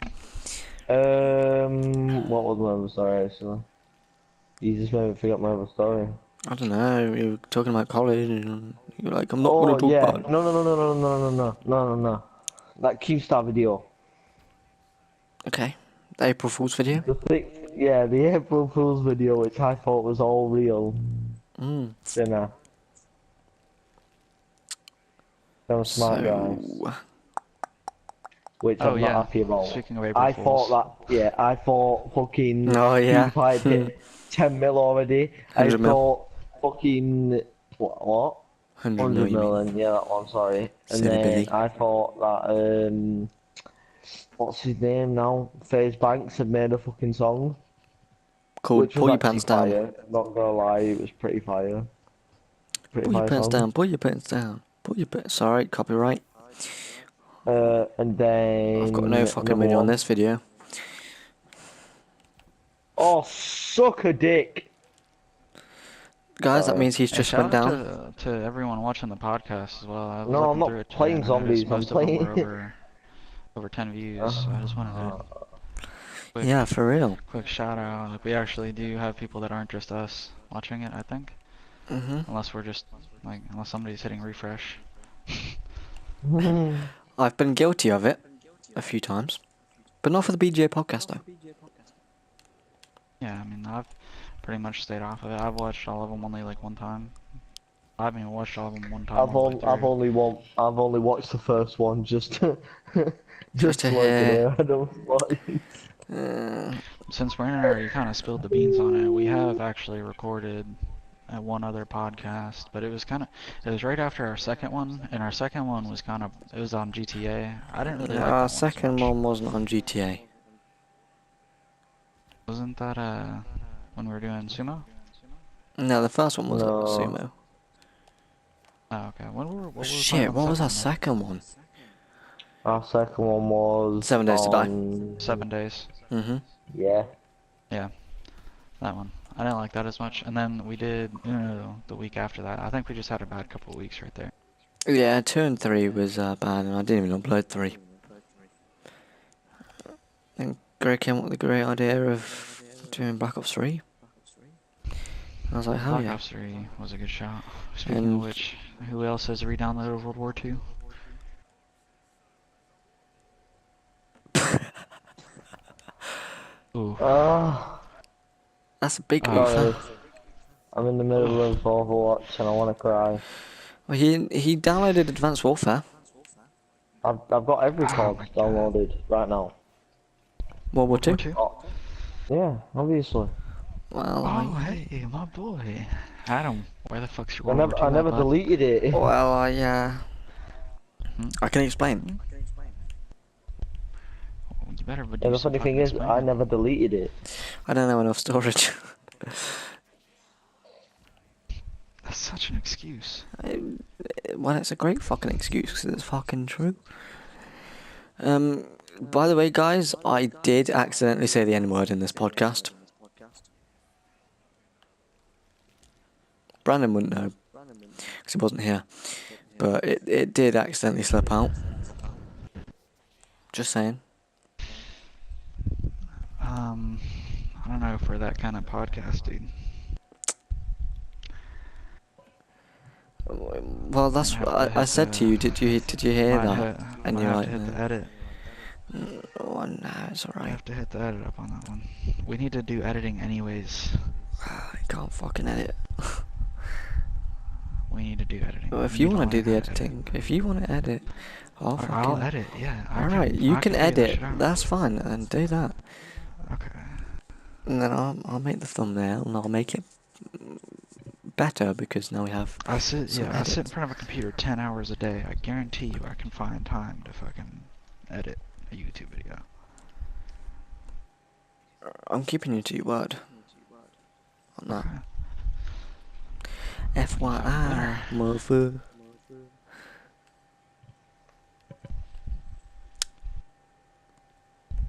C: What was my other story actually? You just made me forget my other story.
B: I don't know, you were talking about college and you're like, I'm not gonna
C: Oh
B: talk
C: yeah,
B: about it.
C: no. That Keemstar video.
B: Okay, the April Fool's video?
C: The thing, yeah, the April Fool's video, which I thought was all real. Dinner. Them smart guys. Which
A: Oh
C: I'm
A: yeah.
C: not happy about.
A: Speaking of April
C: I
A: Fools.
C: I thought fucking
B: Oh, yeah.
C: PewDiePie hit 10 mil already.
B: 100 mil.
C: thought fucking, what?
B: 100
C: 100
B: mil, you mean?
C: million, yeah, that one, sorry. And
B: Silly
C: then
B: Billy.
C: I thought that, what's his name now? FaZe Banks had made a fucking song.
B: Called
C: Which
B: Pull
C: was
B: Your
C: actually
B: Pants Down.
C: fire. Not gonna lie, it was pretty fire. Pretty
B: Pull your
C: fire
B: pants
C: song.
B: down, pull your pants down. Pull your pants... Sorry, copyright.
C: And then...
B: I've got no fucking
C: another
B: money on
C: one.
B: this video.
C: Oh, suck a dick.
B: Guys, that means he's
A: Hey,
B: just went
A: shout out
B: down.
A: to everyone watching the podcast as well. I was
C: No, I'm
A: looking through
C: not
A: it today
C: playing
A: and I noticed
C: zombies. I'm
A: most of them were
C: playing.
A: over 10 views. So I just wanted to quick
B: Yeah, for real.
A: quick shout out. Like, we actually do have people that aren't just us watching it, I think.
B: Mhm.
A: Unless we're just like unless somebody's hitting refresh.
B: I've been guilty of it a few times, but not for the BGA podcast though.
A: Yeah, I mean I've pretty much stayed off of it. I've watched all of them only like one time. I haven't even watched all of them one time
C: I've
A: all the way
C: on, I've
A: through.
C: only one, I've only watched the first one just to,
B: Just
C: just
B: to
C: so I can
B: hear.
C: hear Adam's voice.
A: Since Brandan already kind of spilled the beans on it, we have actually recorded one other podcast, but it was right after our second one, and our second one was it was on GTA. I didn't really like
B: Our
A: that one as
B: second
A: much.
B: one wasn't on GTA.
A: Wasn't that when we were doing sumo?
B: No, the first one was a
C: No,
B: sumo.
A: Oh, okay. What were we playing
B: Shit,
A: on the
B: what was
A: second
B: our
A: one then?
B: second one?
C: our second one was
B: 7 Days to Die.
C: on,
A: 7 days.
B: Mhm.
C: yeah.
A: Yeah, that one. I didn't like that as much. And then we did the week after that. I think we just had a bad couple of weeks right there.
B: Yeah, 2 and 3 was bad, and I didn't even upload 3. And Greg came up with the great idea of doing Black Ops 3. I was like, hell
A: Black
B: yeah.
A: Ops 3 was a good shot. Speaking
B: And
A: of which, who else has re-downloaded World War II? Ooh.
B: that's a big
A: Oh,
C: Sorry,
B: oof.
C: I'm in the middle of Overwatch and I want to cry.
B: Well, he downloaded Advanced Warfare.
C: I've got every
A: oh
C: COD
A: my god.
C: downloaded right now.
B: World War
A: World War
B: 2.
A: II?
C: Oh, yeah, obviously.
B: Well,
A: Oh, hey, my boy. Adam, where the fuck's your
C: I
A: World War
C: never, I
A: II at,
C: never
A: bud?
C: deleted it.
A: Hmm?
B: I can explain.
A: Well, you better
C: And
A: do
C: the
A: some
C: funny thing
A: fucking
C: is, I
A: explaining.
C: never deleted it.
B: I don't know enough storage.
A: That's such an excuse.
B: Well, it's a great fucking excuse because it's fucking true. By the way, guys, I did accidentally say the N word in this podcast. Brandon wouldn't know because he wasn't here, but it did accidentally slip out. Just saying.
A: I don't know for that kind of podcast, dude.
B: Well, that's
A: Might have
B: what
A: to
B: I
A: hit
B: said to you. Did you hear
A: might
B: that?
A: hit,
B: And
A: might
B: you're
A: have
B: like,
A: to hit
B: no.
A: the edit.
B: Oh no, it's
A: I
B: alright.
A: have to hit the edit up on that one. We need to do editing anyways.
B: I can't fucking edit.
A: We need to do editing.
B: Well, if
A: We
B: you
A: need to
B: want to do
A: learn
B: the
A: how to edit.
B: editing, if you want to edit, I'll
A: I'll
B: fucking.
A: edit. Yeah,
B: Alright, you
A: I
B: can
A: figure that
B: edit.
A: shit out.
B: That's fine, and do that.
A: Okay.
B: And then I'll make the thumbnail and I'll make it better because now we have
A: I sit
B: some
A: I sit in
B: edits.
A: front of a computer 10 hours a day. I guarantee you I can find time to fucking edit a YouTube video.
B: I'm keeping you to your word on that.
A: Okay.
B: FYI, motherfucker.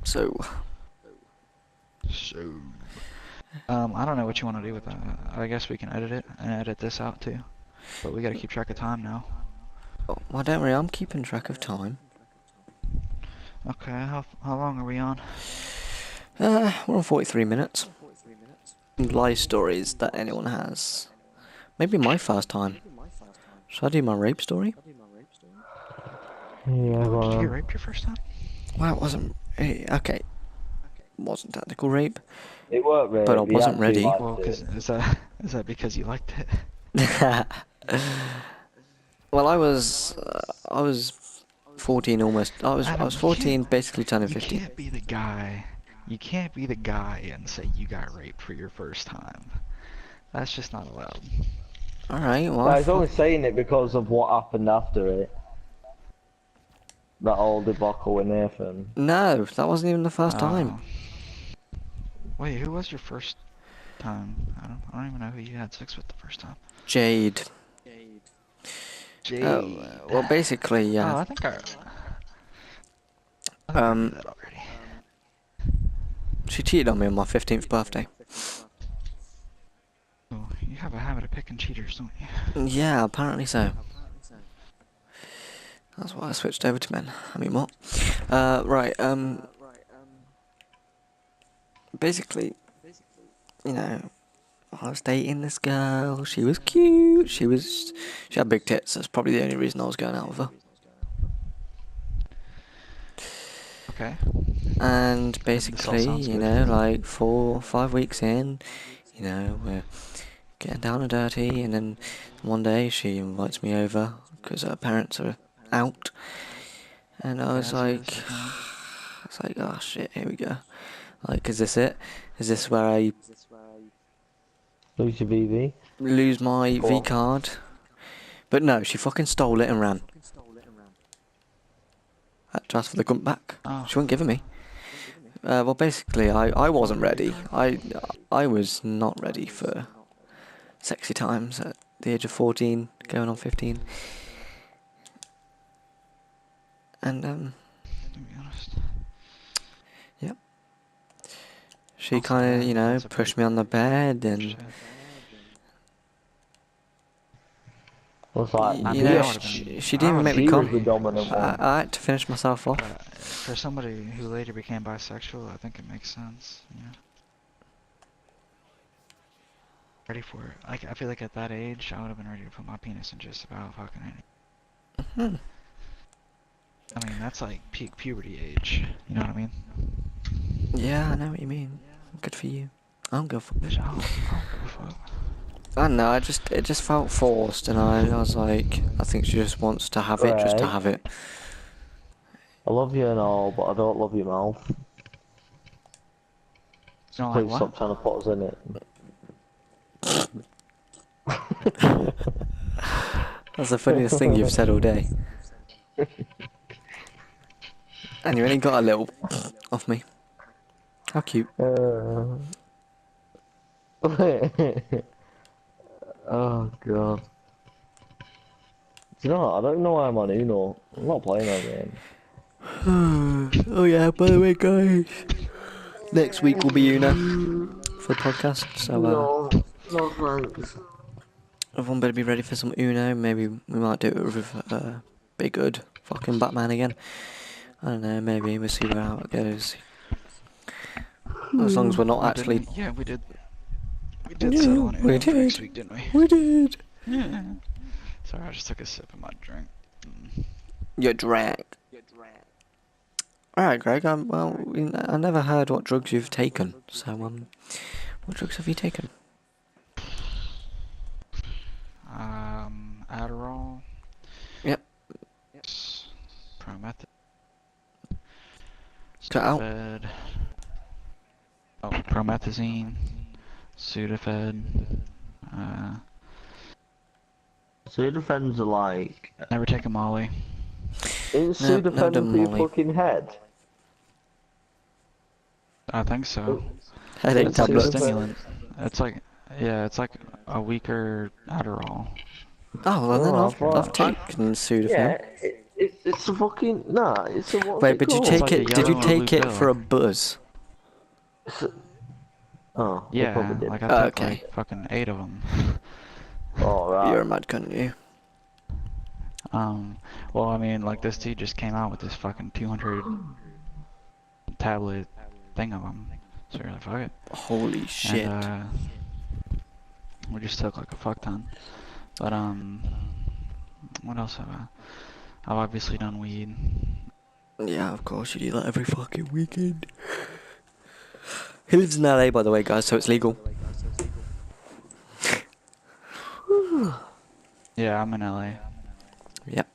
B: So,
A: I don't know what you want to do with that. I guess we can edit it and edit this out too. But we gotta keep track of time now.
B: well, don't worry, I'm keeping track of time.
A: Okay, how long are we on?
B: We're on 43 minutes. Life stories that anyone has. Maybe my first time. Should I do my rape story?
C: Yeah,
A: Oh, did you get
C: well,
A: raped your first time?
B: Well, it wasn't. Okay. Wasn't technical rape,
C: it worked, really.
B: but I
C: He
B: wasn't
C: actually
B: ready.
C: liked
A: Well,
C: it.
A: is that because you liked it?
B: Well, I was 14 almost. I was
A: Adam,
B: 14, basically turning
A: you
B: 15.
A: can't be the guy. You can't be the guy and say you got raped for your first time. That's just not allowed.
B: All right. Well,
C: No, he's only saying it because of what happened after it. That whole debacle with Nathan.
B: no, that wasn't even the first time.
A: Wait, who was your first time? I don't even know who you had sex with the first time.
B: Jade.
A: Jade.
B: Well, basically,
A: Oh,
B: yeah.
A: I think I knew that already.
B: She cheated on me on my 15th birthday.
A: Oh, You have a habit of picking cheaters, don't you?
B: Yeah, apparently so. That's why I switched over to men. I mean, what? Right, basically, you know, I was dating this girl. She was cute. She had big tits. That's probably the only reason I was going out with her.
A: Okay.
B: And
A: This all
B: basically,
A: sounds
B: you
A: good.
B: know, like 4 or 5 weeks in, you know, we're getting down and dirty, and then one day she invites me over because her parents are out, and I was
A: As you
B: like,
A: do.
B: oh shit, here we go. Like, is this it? Is this where I
C: Lose your VV.
B: lose my
C: Go
B: V
C: on.
B: card? But no, she fucking stole it and ran. I had to ask for the gun back.
A: Oh.
B: She wouldn't give it me. Well, basically, I wasn't ready. I was not ready for sexy times at the age of 14, going on 15. And,
A: To be honest.
B: yep. She
A: Also,
B: kind of, you know,
A: that's a
B: pushed
A: pretty
B: me on the bed and,
A: shit.
C: It's like,
B: you
A: mean,
B: know,
A: I
C: yeah,
A: would've been.
B: she
A: I
B: didn't even
A: would've
B: make me
C: she was
A: been.
C: the
B: come.
C: dominant one.
B: I had to finish myself off.
A: For somebody who later became bisexual, I think it makes sense. Yeah. Ready for it. Like, I feel like at that age, I would have been ready to put my penis in just about fucking any.
B: Hmm.
A: I mean, that's like peak puberty age. You know what I mean?
B: Yeah, I know what you mean. Good for you. I don't go for.
A: Bitch, I don't give a fuck.
B: I don't know. It just felt forced, and I was like, I think she just wants to have it, just to
C: Right.
B: have it.
C: I love you and all, but I don't love your mouth.
A: You
C: So
A: don't like
C: please
A: what?
C: stop trying to put us in it.
B: That's the funniest thing you've said all day. And you only got a little off me. How cute.
C: Oh god. Do you know what? I don't know why I'm on Uno. I'm not playing that game.
B: Oh yeah, by the way, guys, next week will be Una for the podcast, so
C: No thanks.
B: everyone better be ready for some Uno. Maybe we might do it with Big Good fucking Batman again. I don't know, maybe we'll see how it goes. As long as we're not
A: Oh,
B: actually...
A: didn't we? Yeah, we did. We did settle on
B: we
A: Uno for next
B: did.
A: week, didn't we?
B: We did.
A: Yeah. Sorry, I just took a sip of my drink.
B: You're drank. Alright, Greg, well, I never heard what drugs you've taken, so, what drugs have you taken?
A: Adderall.
B: Yep.
A: Promethazine.
B: Cut out.
A: Sudafed. Oh, promethazine. Sudafed.
C: Sudafeds are like.
A: Never taken Molly.
C: Is
B: No, never
C: Sudafed
B: done
C: for your
B: Molly.
C: fucking head?
A: I think so.
B: Headache
A: It's like a
B: tablets.
A: stimulant. It's like, yeah, it's like a weaker Adderall.
B: Oh, well then
C: Oh, I
B: I've
C: thought-
B: taken Sudafed.
C: Yeah, it's a fucking. Nah, it's a. What's
B: Wait,
C: it
B: but
C: called?
B: did
A: like a
B: you
A: yellow
B: take
A: blue
B: it for a
A: pill.
B: buzz?
C: Oh, you probably
A: Yeah,
C: did.
A: like I took
B: Okay.
A: like fucking 8 of them.
C: Oh, right.
B: You're a mad cunt, you.
A: Well, I mean, like this dude just came out with this fucking 200 tablet thing of them. So you're like, fuck it.
B: Holy shit.
A: And, we just took like a fuck ton. But, what else have I? I've obviously done weed.
B: Yeah, of course you do that every fucking weekend. He lives in LA, by the way, guys, so it's legal.
A: Yeah, I'm in LA.
B: Yep.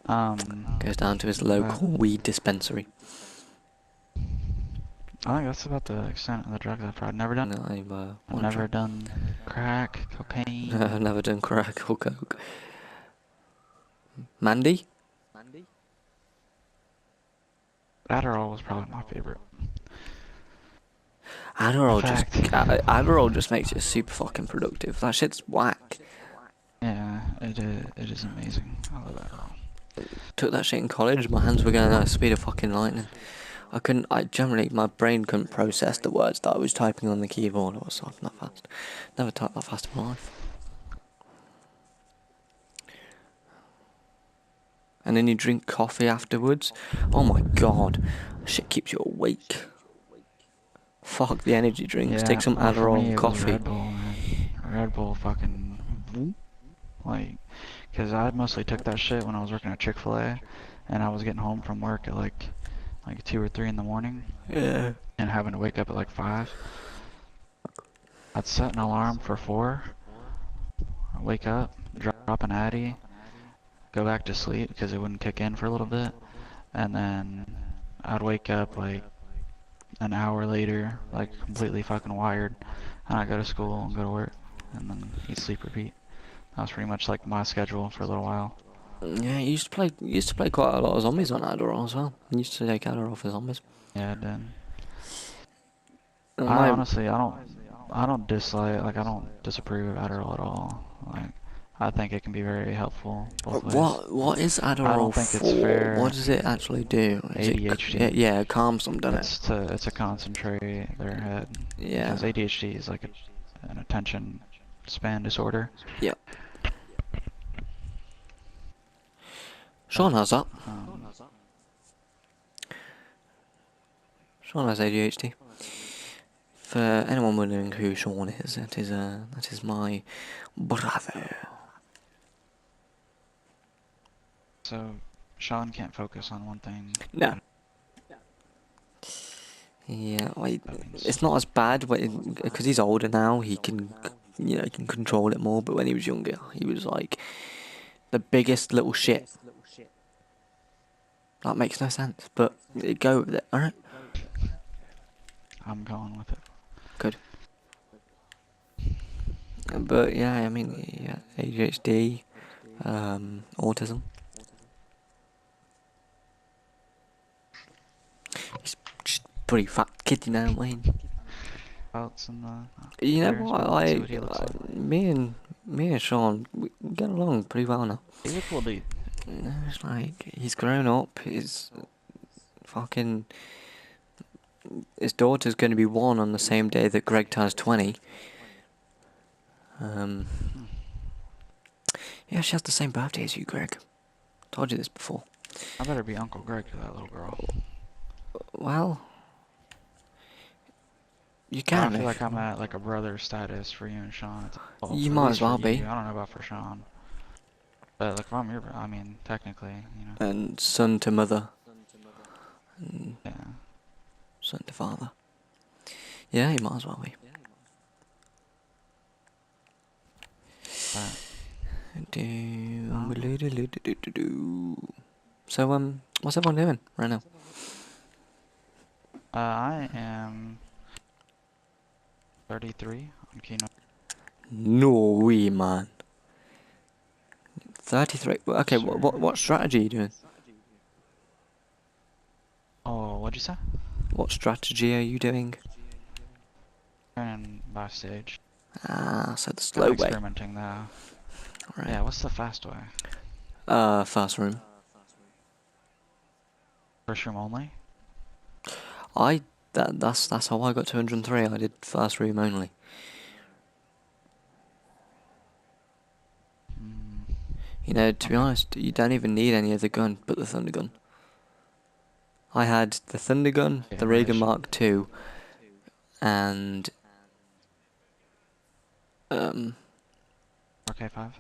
A: Um,
B: Goes down to his local weed dispensary.
A: I think that's about the extent of the drugs I've tried. Never done.
B: No,
A: I've never done crack, cocaine.
B: I've never done crack or coke. Mandy?
A: Adderall was probably my favorite.
B: Adderall just makes you super fucking productive. That shit's whack.
A: Yeah, it is amazing. I love Adderall.
B: Took that shit in college, my hands were going at the speed of fucking lightning. my brain couldn't process the words that I was typing on the keyboard. It was not that fast. Never typed that fast in my life. And then you drink coffee afterwards. Oh my god, shit keeps you awake. Fuck the energy drinks.
A: Yeah,
B: Take some
A: well, for
B: Adderall
A: me
B: and
A: it was
B: coffee.
A: Red Bull, man. Red Bull fucking, like, because I mostly took that shit when I was working at Chick-fil-A, and I was getting home from work at like 2 or 3 in the morning,
B: Yeah.
A: and having to wake up at like 5. I'd set an alarm for 4, I'd wake up, drop an Addy, go back to sleep because it wouldn't kick in for a little bit, and then I'd wake up like an hour later, like completely fucking wired, and I'd go to school and go to work, and then eat, sleep, repeat. That was pretty much like my schedule for a little while.
B: Yeah, you used to play quite a lot of zombies on Adderall as well. You used to take Adderall for zombies.
A: Yeah, then I
B: My
A: honestly, I don't dislike, like I don't disapprove of Adderall at all. Like I think it can be very helpful both ways.
B: what is
A: I
B: Adderall
A: don't think it's
B: for? What
A: fair.
B: does it actually do? Is it
A: ADHD.
B: yeah, it calms them, doesn't it?
A: It's to concentrate their head
B: Yeah.
A: because ADHD is like an attention span disorder.
B: Yeah. Sean has that.
A: Um,
B: Sean has ADHD. For anyone wondering who Sean is, that is my brother.
A: so Sean can't focus on one thing.
B: No. Yeah, like,
A: That means
B: it's not as bad because he's older now. He can, he can control it more. But when he was younger, he was like the biggest little shit. That makes no sense, but go with it. All right,
A: I'm going with it.
B: good. But yeah, I mean, yeah, ADHD, autism. He's just a pretty fat kid, you know what I mean?
A: Outs in the
B: You know
A: Twitter,
B: what?
A: see what he looks like.
B: Me and Sean, we get along pretty well now.
A: He's a cool dude.
B: It's like he's grown up. Fucking his daughter's going to be 1 on the same day that Greg turns 20. Yeah, she has the same birthday as you, Greg. Told you this before.
A: I better be Uncle Greg to that little girl.
B: Well, you
A: I
B: can.
A: feel like I'm at like a brother status for you and Sean. Well,
B: You
A: at
B: might
A: least
B: as well
A: for you.
B: be.
A: I don't know about for Sean. But like if I'm your, I mean technically, you know.
B: And son to mother. And
A: Yeah.
B: son to father. Yeah, you might as well be.
A: But
B: So, what's everyone doing right now?
A: I am 33 on Keynote.
B: No way, man. 33. Okay,
A: Sure.
B: what strategy are you doing?
A: Oh, what'd you say?
B: What strategy are you doing?
A: Turning by stage.
B: Ah, so the
A: Kind
B: slow
A: of
B: way.
A: experimenting though.
B: Right.
A: Yeah, what's the fast way?
B: Fast room.
A: First room only?
B: That's how I got 203. I did fast room only.
A: Mm,
B: You know, to be
A: okay.
B: honest, you don't even need any other gun but the Thunder Gun. I had the Thunder Gun,
A: Yeah,
B: the
A: right,
B: Reagan
A: sure.
B: Mark II, and
A: RK5?
B: I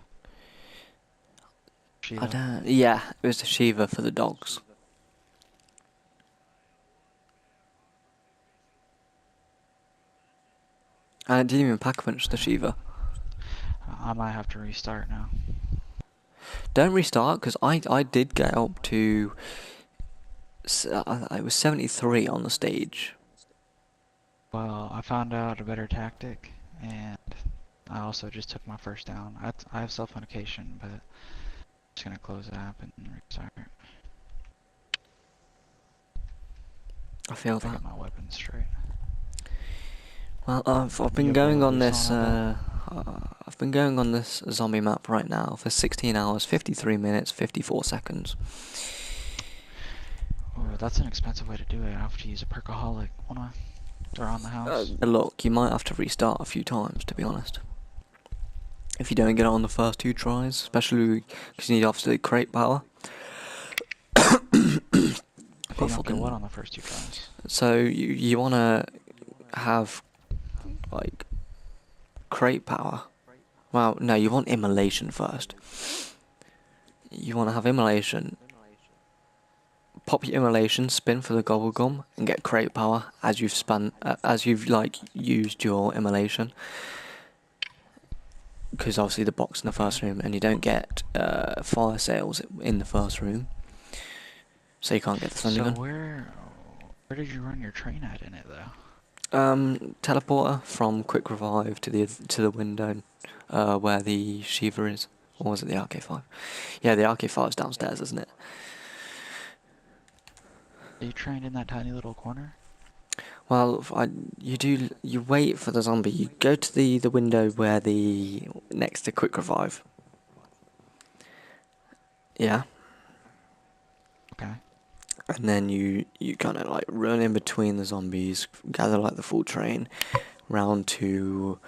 A: Shiva.
B: don't. Yeah, it was the Shiva for the dogs. And I didn't even pack a punch the Shiva.
A: I might have to restart now.
B: Don't restart, because I did get up to. I was 73 on the stage.
A: Well, I found out a better tactic, and I also just took my first down. I have self-authentication, but I'm just gonna close the app and restart.
B: I feel
A: I
B: that.
A: get my weapons straight.
B: Well, I've
A: You
B: been
A: have
B: going
A: to
B: on
A: do
B: this.
A: something
B: I've been going on this zombie map right now for 16 hours, 53 minutes, 54 seconds.
A: Oh, that's an expensive way to do it. I have to use a perkaholic, won't I? Around the house.
B: Look, you might have to restart a few times, to be honest. If you don't get it on the first 2 tries, especially because you need obviously crate power.
A: If you don't get what on the first 2 tries?
B: So you want to have like crate power. Well, no, you want immolation first. You want to have immolation. Pop your immolation, spin for the gobble gum, and get crate power as you've used your immolation. Because obviously the box in the first room, and you don't get fire sales in the first room, so you can't get the thunder gun.
A: So where did you run your train at in it though?
B: Teleporter from quick revive to the window, where the Shiva is, or was it the RK5? Yeah, the RK5 is downstairs, isn't it?
A: Are you trained in that tiny little corner?
B: Well, you wait for the zombie. You go to the window where the next to quick revive. Yeah.
A: Okay.
B: And then you kind of like run in between the zombies, gather like the full train, round to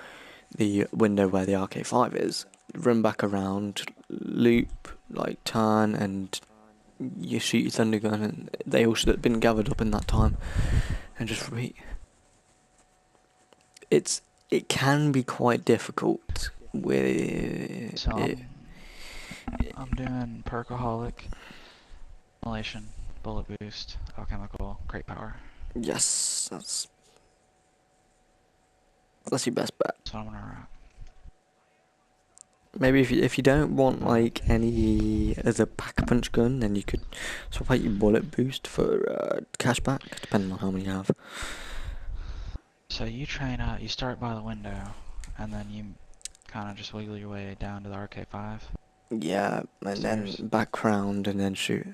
B: the window where the RK5 is, run back around, loop, like turn, and you shoot your thunder gun, and they all should have been gathered up in that time, and just repeat. It can be quite difficult with
A: So
B: it.
A: I'm doing perkaholic, immolation, bullet boost, alchemical, crate power.
B: Yes, that's your best bet.
A: So I'm gonna rock.
B: Maybe if you don't want like any other pack-a-punch gun, then you could swap out your bullet boost for cashback, depending on how many you have.
A: So you train out, you start by the window, and then you kind of just wiggle your way down to the RK5.
B: Yeah, and
A: Stairs.
B: then back round and then shoot.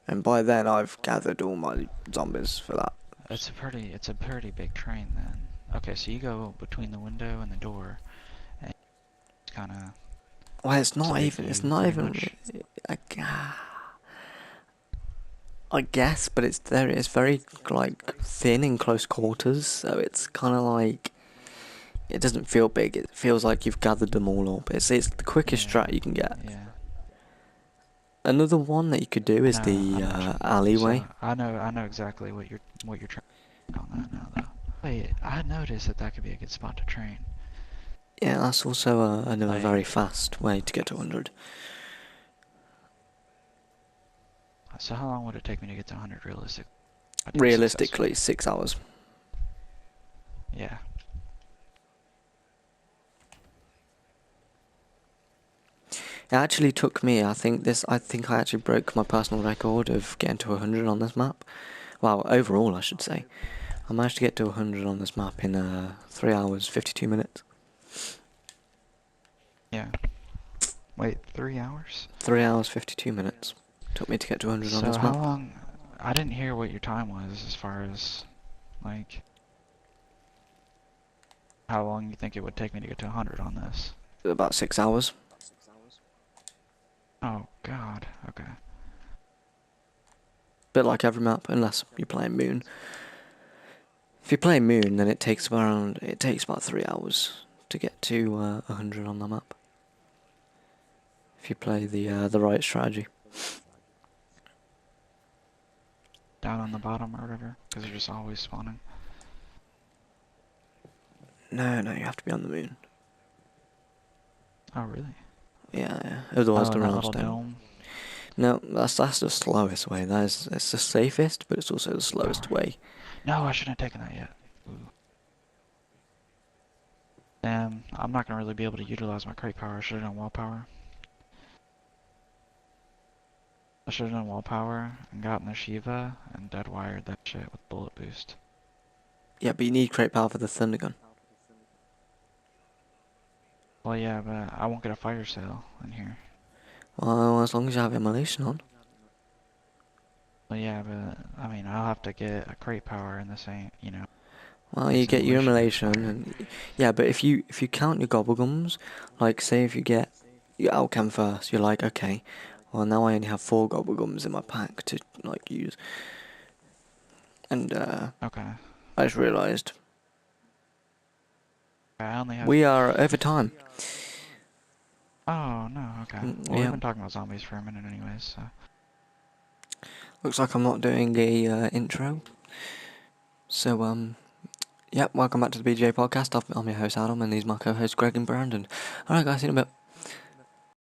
B: And by then I've gathered all my zombies for that.
A: It's a pretty big train then. Okay, so you go between the window and the door, and it's kind of.
B: Well, it's not
A: slide
B: even. It's
A: you
B: not
A: pretty
B: even.
A: much.
B: I guess, but it's there. It's very like thin in close quarters, so it's kind of like it doesn't feel big. It feels like you've gathered them all up. It's the quickest
A: Yeah,
B: strat you can get.
A: yeah.
B: Another one that you could do is
A: No,
B: the
A: I know what you mean.
B: alleyway.
A: So I know exactly what you're trying on that now though. Wait, I noticed that could be a good spot to train.
B: Yeah, that's also another very
A: Like,
B: fast way to get to 100.
A: so how long would it take me to get to 100 realistic?
B: Realistically, 6 hours.
A: Yeah.
B: It actually took me. I think I actually broke my personal record of getting to 100 on this map. Well, overall, I should say. I managed to get to 100 on this map in 3 hours 52 minutes.
A: Yeah. Wait, 3 hours?
B: 3 hours 52 minutes took me to get to 100 on
A: So
B: this
A: how
B: map.
A: long? I didn't hear what your time was as far as, like, how long you think it would take me to get to 100 on this.
B: About 6 hours.
A: Oh, God. Okay.
B: Bit like every map, unless you're playing Moon. If you're playing Moon, then it takes about 3 hours to get to 100 on the map. If you play the right strategy.
A: Down on the bottom or whatever, because they're just always spawning.
B: No, you have to be on the Moon.
A: Oh, really?
B: Yeah. Otherwise
A: Oh,
B: the
A: in that
B: rounds
A: little
B: don't.
A: dome?
B: No, that's the slowest way. It's the safest, but it's also the slowest
A: Power.
B: way.
A: No, I shouldn't have taken that yet. Ooh. Damn, I'm not gonna really be able to utilize my crate power. I should have done wall power. I should have done wall power and gotten the Shiva and dead wired that shit with bullet boost.
B: Yeah, but you need crate power for the thunder gun.
A: Well, yeah, but I won't get a fire sale in here.
B: Well, as long as you have immolation on.
A: Well, yeah, but I mean, I'll have to get a crate power in the same,
B: Well, you
A: use
B: get your
A: immolation
B: immolation,
A: fire.
B: and yeah, but if you count your gobblegums, like say if you get your alchem first, you're like, okay, Well, now I only have 4 gobblegums in my pack to like use, and
A: Okay.
B: I just realised
A: I only have.
B: we are over time.
A: Oh no. Okay. Well, we've
B: Yeah,
A: been talking about zombies for a minute, anyways. So.
B: looks like I'm not doing a intro. So yeah, welcome back to the BGA podcast. I'm your host Adam, and these are my co-hosts Greg and Brandon. All right, guys, see you in a bit.